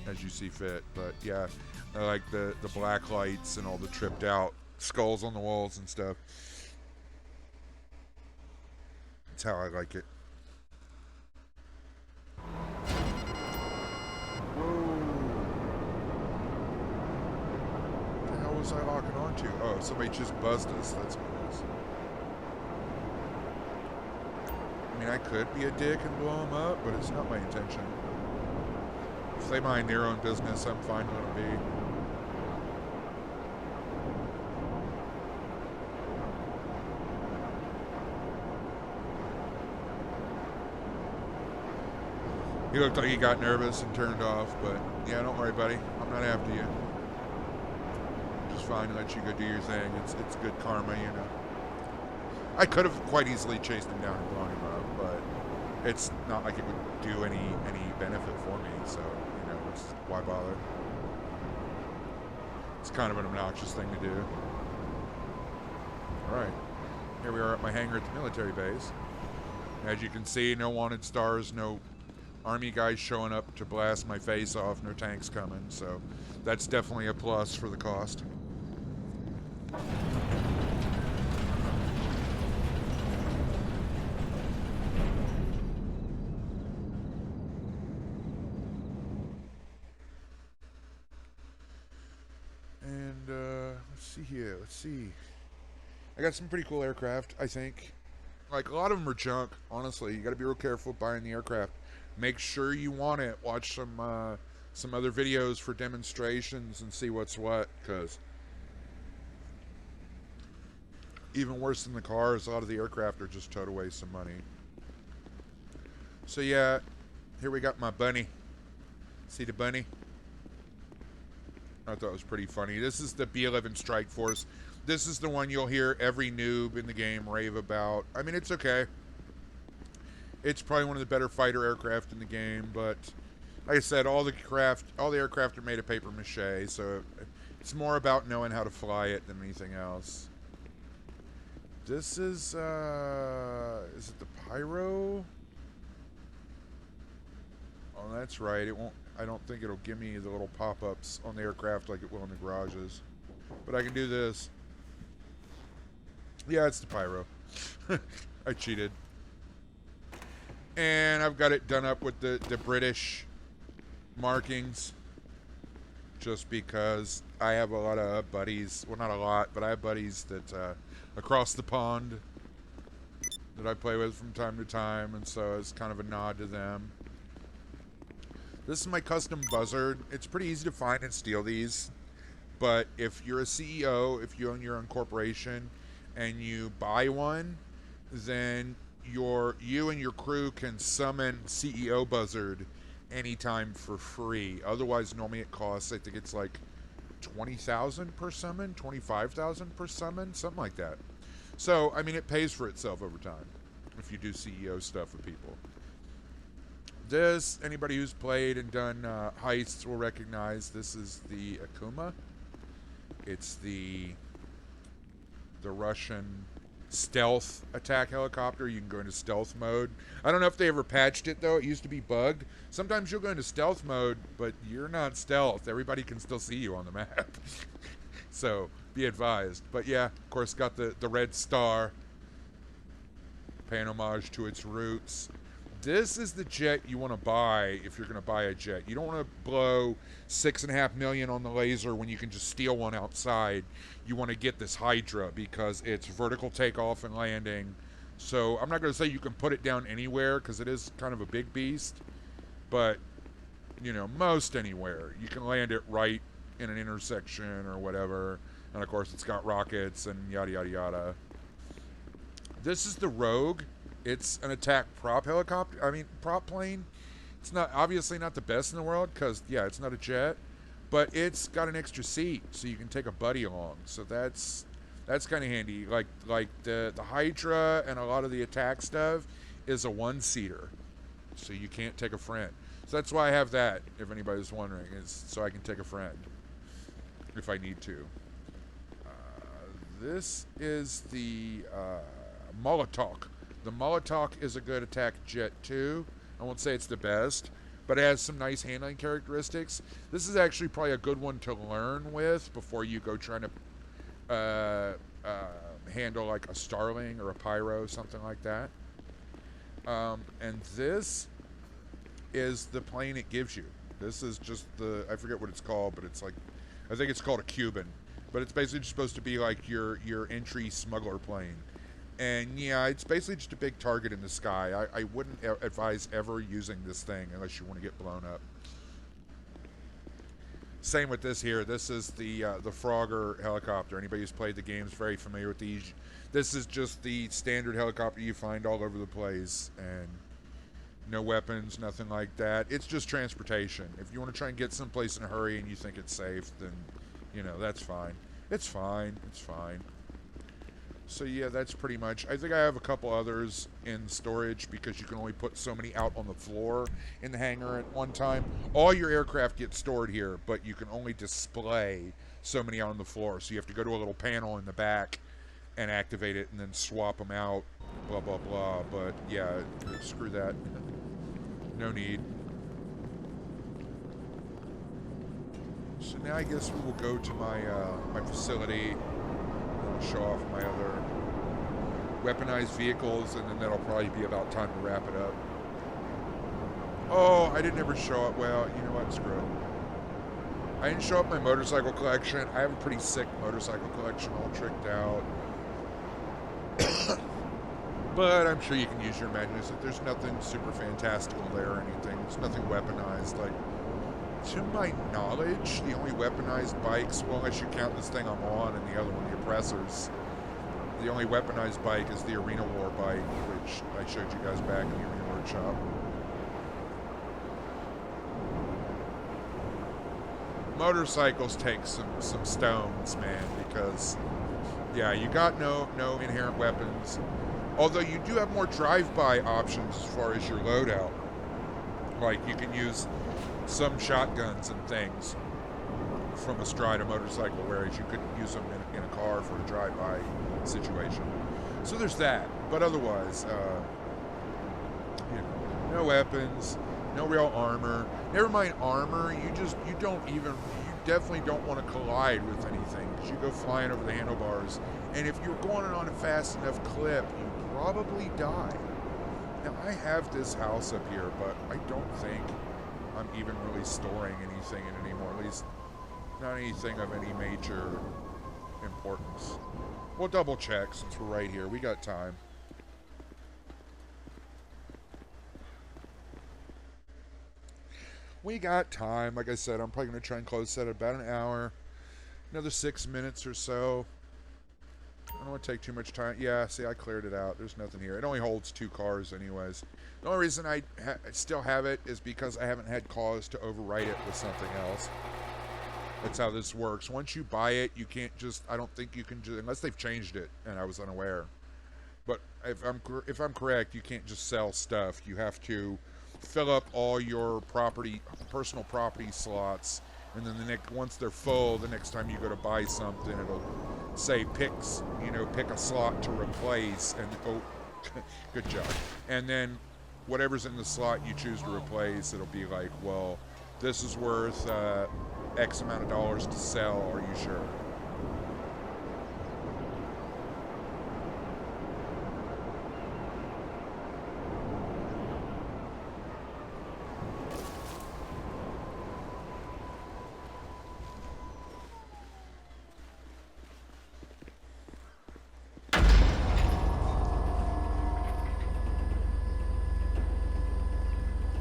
as you see fit. But yeah, I like the black lights and all the tripped out skulls on the walls and stuff. That's how I like it. What the hell was I locking onto? Oh, somebody just buzzed us. That's what it is. I mean, I could be a dick and blow them up, but it's not my intention. If they mind their own business, I'm fine letting them be. He looked like he got nervous and turned off, but yeah, don't worry, buddy. I'm not after you. I'm just fine to let you go do your thing. It's good karma, I could have quite easily chased him down and blown him up, but it's not like it would do any benefit for me, so, why bother? It's kind of an obnoxious thing to do. Alright, here we are at my hangar at the military base. As you can see, no wanted stars, no army guys showing up to blast my face off, no tanks coming, so that's definitely a plus for the cost. And let's see here, I got some pretty cool aircraft, I think. Like, a lot of them are junk, honestly. You gotta be real careful buying the aircraft. Make sure you want it. Watch some other videos for demonstrations and see what's what, because even worse than the cars, a lot of the aircraft are just total waste of money. So yeah, here we got my bunny. See the bunny? I thought it was pretty funny. This is the B-11 Strike Force. This is the one you'll hear every noob in the game rave about. I mean, it's okay. It's probably one of the better fighter aircraft in the game, but like I said, all the aircraft are made of paper mache, so it's more about knowing how to fly it than anything else. This is it the Pyro? Oh, that's right. It won't. I don't think it'll give me the little pop-ups on the aircraft like it will in the garages. But I can do this. Yeah, it's the Pyro. I cheated. And I've got it done up with the British markings. Just because I have a lot of buddies. Well, not a lot, but I have buddies that across the pond that I play with from time to time. And so it's kind of a nod to them. This is my custom buzzard. It's pretty easy to find and steal these. But if you're a CEO, if you own your own corporation, and you buy one, then you and your crew can summon CEO Buzzard anytime for free. Otherwise, normally it costs, I think it's like 20,000 per summon, 25,000 per summon, something like that. So, I mean, it pays for itself over time if you do CEO stuff with people. This, anybody who's played and done heists will recognize this is the Akuma. It's the Russian stealth attack helicopter. You can go into stealth mode. I don't know if they ever patched it though. It used to be bugged. Sometimes you'll go into stealth mode, but you're not stealth. Everybody can still see you on the map. So be advised. But yeah, of course, got the red star, paying homage to its roots. This is the jet you want to buy if you're going to buy a jet. You don't want to blow $6.5 million on the laser when you can just steal one outside. You want to get this Hydra because it's vertical takeoff and landing. So I'm not going to say you can put it down anywhere because it is kind of a big beast, but you know, most anywhere you can land it right in an intersection or whatever. And of course, it's got rockets and yada yada yada. This is the Rogue. It's an attack prop helicopter. I mean, prop plane. It's not obviously not the best in the world because yeah, it's not a jet, but it's got an extra seat so you can take a buddy along. So that's kind of handy. Like the Hydra and a lot of the attack stuff is a one-seater, so you can't take a friend. So that's why I have that. If anybody's wondering, is so I can take a friend if I need to. This is the Molotov. The Molotov is a good attack jet too. I won't say it's the best, but it has some nice handling characteristics. This is actually probably a good one to learn with before you go trying to handle like a Starling or a Pyro, something like that. And this is the plane it gives you. This is just I forget what it's called, but it's like, I think it's called a Cuban. But it's basically just supposed to be like your entry smuggler plane. And yeah, it's basically just a big target in the sky. I wouldn't advise ever using this thing unless you want to get blown up. Same with this here. This is the Frogger helicopter. Anybody who's played the game is very familiar with these. This is just the standard helicopter you find all over the place. And no weapons, nothing like that. It's just transportation. If you want to try and get someplace in a hurry and you think it's safe, then, you know, that's fine. It's fine. It's fine. So yeah, that's pretty much. I think I have a couple others in storage because you can only put so many out on the floor in the hangar at one time. All your aircraft get stored here, but you can only display so many out on the floor. So you have to go to a little panel in the back and activate it and then swap them out, blah, blah, blah. But yeah, screw that. No need. So now I guess we will go to my my facility. Show off my other weaponized vehicles, and then that'll probably be about time to wrap it up. Oh, I didn't ever show up. Well, you know what? Screw it. I didn't show up my motorcycle collection. I have a pretty sick motorcycle collection all tricked out. But I'm sure you can use your imagination. There's nothing super fantastical there or anything. There's nothing weaponized. Like, to my knowledge, the only weaponized bikes, well, unless you count this thing I'm on and the other one, the Oppressors, the only weaponized bike is the Arena War bike, which I showed you guys back in the Arena Workshop. Motorcycles take some stones, man, because, yeah, you got no inherent weapons. Although you do have more drive-by options as far as your loadout. Like, you can use some shotguns and things from astride a motorcycle, whereas you couldn't use them in a car for a drive-by situation. So there's that. But otherwise, you know, no weapons, no real armor. Never mind armor. You definitely don't want to collide with anything because you go flying over the handlebars, and if you're going on a fast enough clip, you probably die. Now I have this house up here, but I don't think I'm even really storing anything in it anymore, at least not anything of any major importance. We'll double check since we're right here. We got time. We got time. Like I said, I'm probably going to try and close that at about an hour. Another 6 minutes or so. I don't want to take too much time. Yeah, see, I cleared it out. There's nothing here. It only holds 2 cars anyways. The only reason I still have it is because I haven't had cause to overwrite it with something else. That's how this works. Once you buy it, you can't just, I don't think you can just, unless they've changed it and I was unaware. But if I'm correct, you can't just sell stuff. You have to fill up all your personal property slots, and then once they're full, the next time you go to buy something, it'll say picks, pick a slot to replace, and oh, good job. And then whatever's in the slot you choose to replace, it'll be like, well, this is worth X amount of dollars to sell. Are you sure?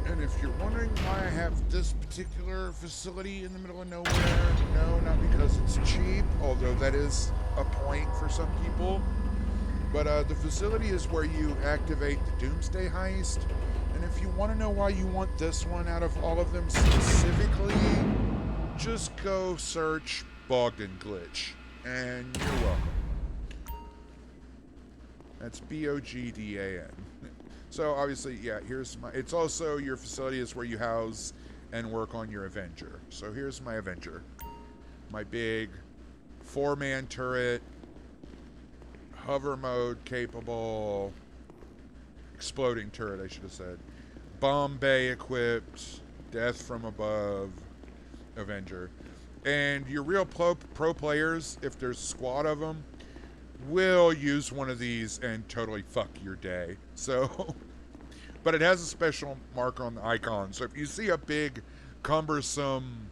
And if you're wondering why I have this particular facility in the middle of nowhere, no, not because it's cheap, although that is a point for some people. But the facility is where you activate the Doomsday Heist. And if you want to know why you want this one out of all of them specifically, just go search Bogdan Glitch, and you're welcome. That's Bogdan. So obviously, yeah, here's my, it's also your facility is where you house and work on your Avenger. So here's my Avenger. My big 4-man turret, hover mode capable, exploding turret, I should have said. Bomb bay equipped, death from above, Avenger. And your real pro players, if there's a squad of them, will use one of these and totally fuck your day. So, but it has a special marker on the icon. So if you see a big, cumbersome,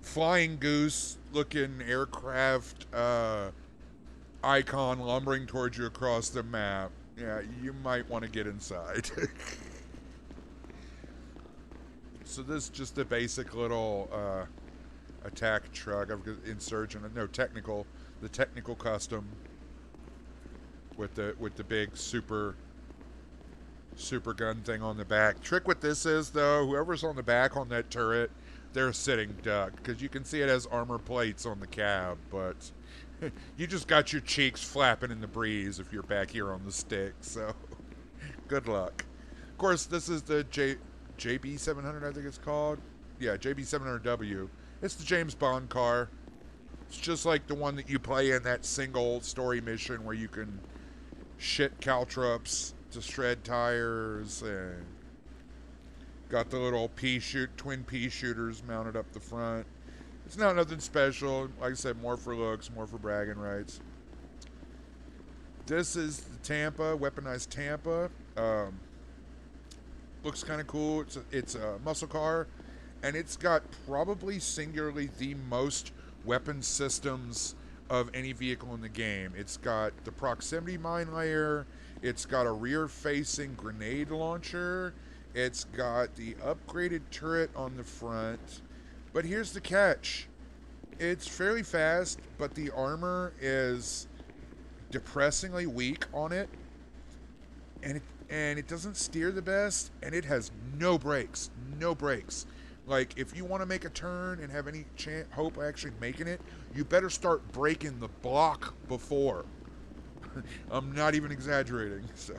flying goose looking aircraft icon lumbering towards you across the map, yeah, you might want to get inside. So this is just a basic little attack truck. I've got insurgent, no, technical. The technical custom with the big super gun thing on the back. Trick with this is though, whoever's on the back on that turret, they're a sitting duck, because you can see it has armor plates on the cab, but you just got your cheeks flapping in the breeze if you're back here on the stick. So good luck. Of course, this is the JB700, I think it's called. Yeah, JB700W. It's the James Bond car. It's just like the one that you play in that single story mission where you can shit caltrops to shred tires, and got the little twin pea shooters mounted up the front. It's not nothing special. Like I said, more for looks, more for bragging rights. This is the Tampa, weaponized Tampa. Looks kind of cool. It's a muscle car, and it's got probably singularly the most weapon systems of any vehicle in the game. It's got the proximity mine layer, it's got a rear-facing grenade launcher, it's got the upgraded turret on the front, but here's the catch. It's fairly fast, but the armor is depressingly weak on it, and it doesn't steer the best, and it has no brakes. Like, if you want to make a turn and have any hope of actually making it, you better start braking the block before. I'm not even exaggerating. So,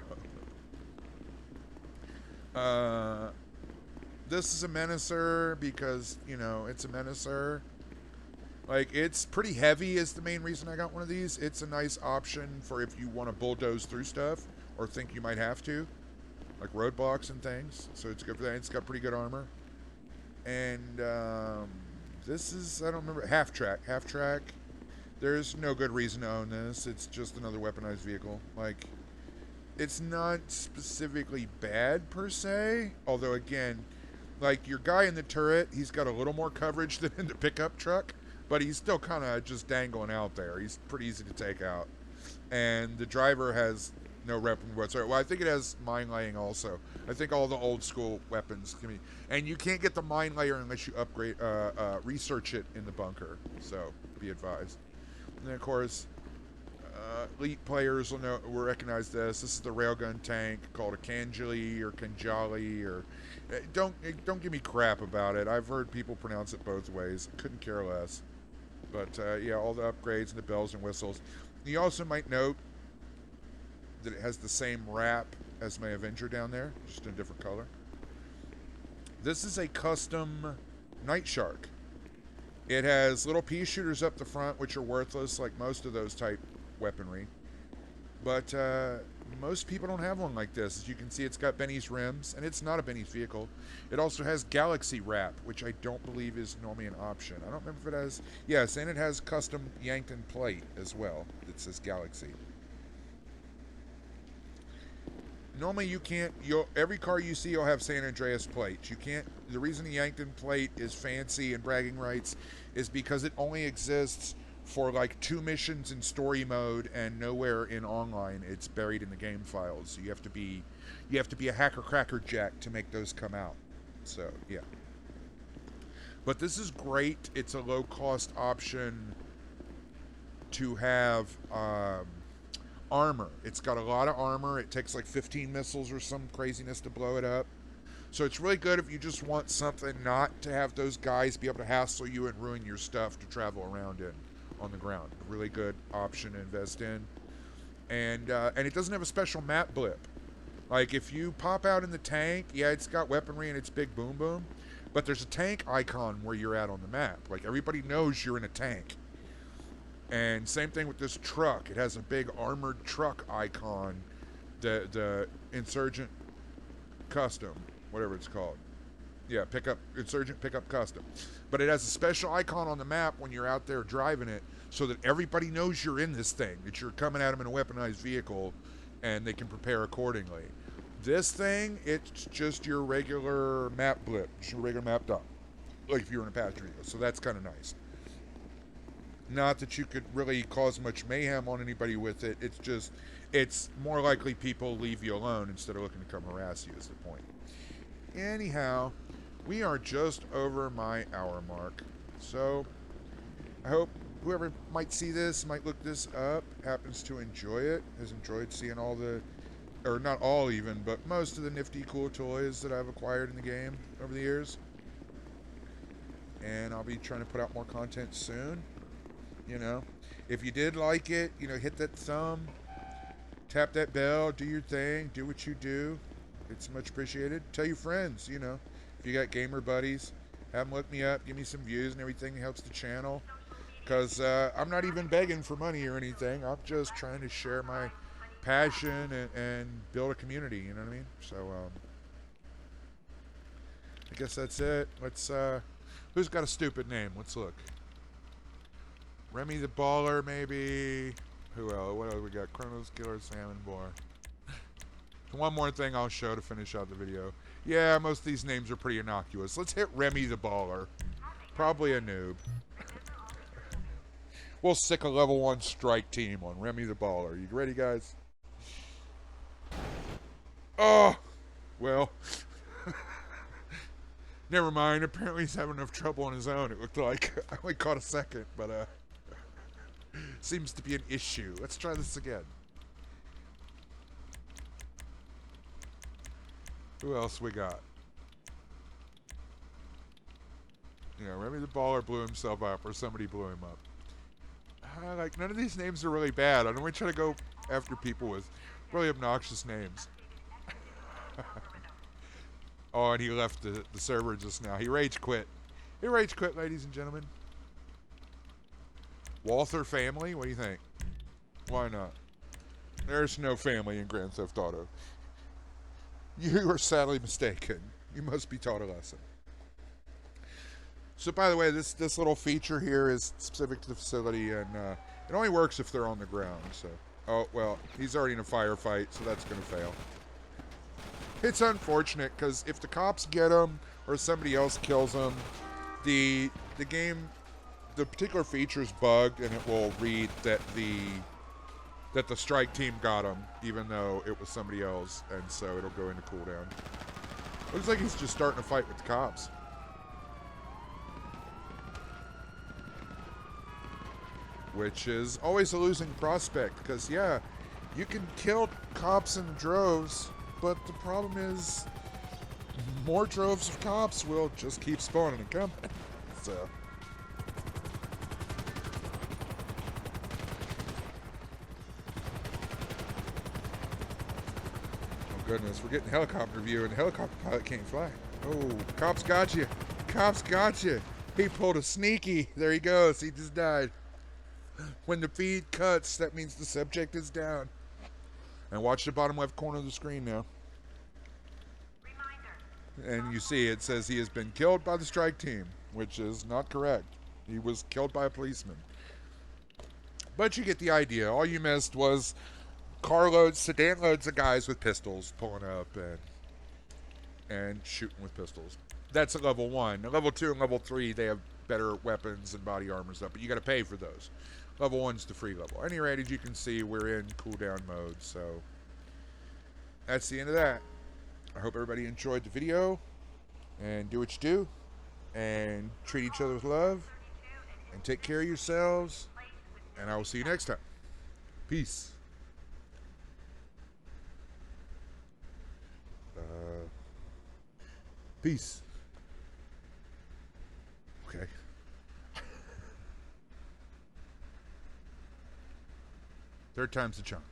this is a Menacer because, it's a Menacer. Like, it's pretty heavy is the main reason I got one of these. It's a nice option for if you want to bulldoze through stuff or think you might have to, like roadblocks and things. So it's good for that. It's got pretty good armor. And this is, I don't remember, half track. There's no good reason to own this. It's just another weaponized vehicle. Like, it's not specifically bad per se, although again, like your guy in the turret, he's got a little more coverage than in the pickup truck, but he's still kind of just dangling out there. He's pretty easy to take out. And the driver has no weapon whatsoever. Well, I think it has mine laying also. I think all the old school weapons can be, and you can't get the mine layer unless you upgrade, research it in the bunker. So be advised. And then of course, elite players will recognize this. This is the railgun tank called a Kanjali or Kanjali, or don't give me crap about it. I've heard people pronounce it both ways. Couldn't care less. But yeah, all the upgrades and the bells and whistles. You also might note that it has the same wrap as my Avenger down there, just in a different color. This is a custom Night Shark. It has little pea shooters up the front, which are worthless, like most of those type weaponry. But most people don't have one like this. As you can see, it's got Benny's rims, and it's not a Benny's vehicle. It also has Galaxy wrap, which I don't believe is normally an option. I don't remember if it has... Yes, and it has custom Yankton plate as well that says Galaxy. Normally you can't... every car you see will have San Andreas plates. You can't... The reason the Yankton plate is fancy and bragging rights is because it only exists for like 2 missions in story mode and nowhere in online. It's buried in the game files. So you have to be a hacker cracker jack to make those come out. So yeah. But this is great. It's a low cost option to have armor. It's got a lot of armor. It takes like 15 missiles or some craziness to blow it up. So it's really good if you just want something not to have those guys be able to hassle you and ruin your stuff to travel around in on the ground. A really good option to invest in. And it doesn't have a special map blip. Like if you pop out in the tank, yeah, it's got weaponry and it's big boom boom, but there's a tank icon where you're at on the map. Like everybody knows you're in a tank. And same thing with this truck. It has a big armored truck icon, the Insurgent Custom, whatever it's called. Yeah, Insurgent Pickup Custom. But it has a special icon on the map when you're out there driving it so that everybody knows you're in this thing, that you're coming at them in a weaponized vehicle, and they can prepare accordingly. This thing, it's just your regular map blip, just your regular map dot, like if you're in a passenger vehicle. So that's kind of nice. Not that you could really cause much mayhem on anybody with it. It's just, it's more likely people leave you alone instead of looking to come harass you is the point. Anyhow, we are just over my hour mark. So, I hope whoever might see this, might look this up, happens to enjoy it, has enjoyed seeing all the, or not all even, but most of the nifty cool toys that I've acquired in the game over the years. And I'll be trying to put out more content soon. You know, if you did like it, you know, hit that thumb, tap that bell, do your thing, do what you do. It's much appreciated. Tell your friends, you know, if you got gamer buddies, have them look me up, give me some views and everything. It helps the channel. Because I'm not even begging for money or anything. I'm just trying to share my passion and build a community, you know what I mean? So, I guess that's it. Let's, who's got a stupid name? Let's look. Remy the Baller, maybe. Who else? What else we got? Chronos Killer, Salmon Boar. One more thing I'll show to finish out the video. Yeah, most of these names are pretty innocuous. Let's hit Remy the Baller. Probably a noob. We'll stick a level 1 strike team on Remy the Baller. You ready, guys? Oh! Well. Never mind. Apparently he's having enough trouble on his own, it looked like. I only caught a second, but seems to be an issue. Let's try this again. Who else we got? Yeah, Remy the Baller blew himself up, or somebody blew him up. Like, none of these names are really bad. I don't want to try to go after people with really obnoxious names. Oh, and he left the server just now. He rage quit. He rage quit, ladies and gentlemen. Walther family? What do you think? Why not? There's no family in Grand Theft Auto. You are sadly mistaken. You must be taught a lesson. So, by the way, this little feature here is specific to the facility, and it only works if they're on the ground. So, oh well, he's already in a firefight, so that's going to fail. It's unfortunate because if the cops get him or somebody else kills him, the particular feature is bugged, and it will read that the strike team got him, even though it was somebody else, and so it'll go into cooldown. Looks like he's just starting a fight with the cops. Which is always a losing prospect, because yeah, you can kill cops in droves, but the problem is more droves of cops will just keep spawning and coming. So oh goodness, we're getting helicopter view and the helicopter pilot can't fly. Oh, cops got you. Cops got you. He pulled a sneaky. There he goes. He just died. When the feed cuts, that means the subject is down. And watch the bottom left corner of the screen now. And you see it says he has been killed by the strike team, which is not correct. He was killed by a policeman. But you get the idea. All you missed was carloads, sedan loads of guys with pistols pulling up and shooting with pistols. That's at level 1. At level 2 and level 3, they have better weapons and body armor stuff, but you got to pay for those. Level 1's the free level. At any rate, as you can see, we're in cooldown mode, so that's the end of that. I hope everybody enjoyed the video, and do what you do, and treat each other with love, and take care of yourselves, and I will see you next time. Peace. Peace. Okay. Third time's the charm.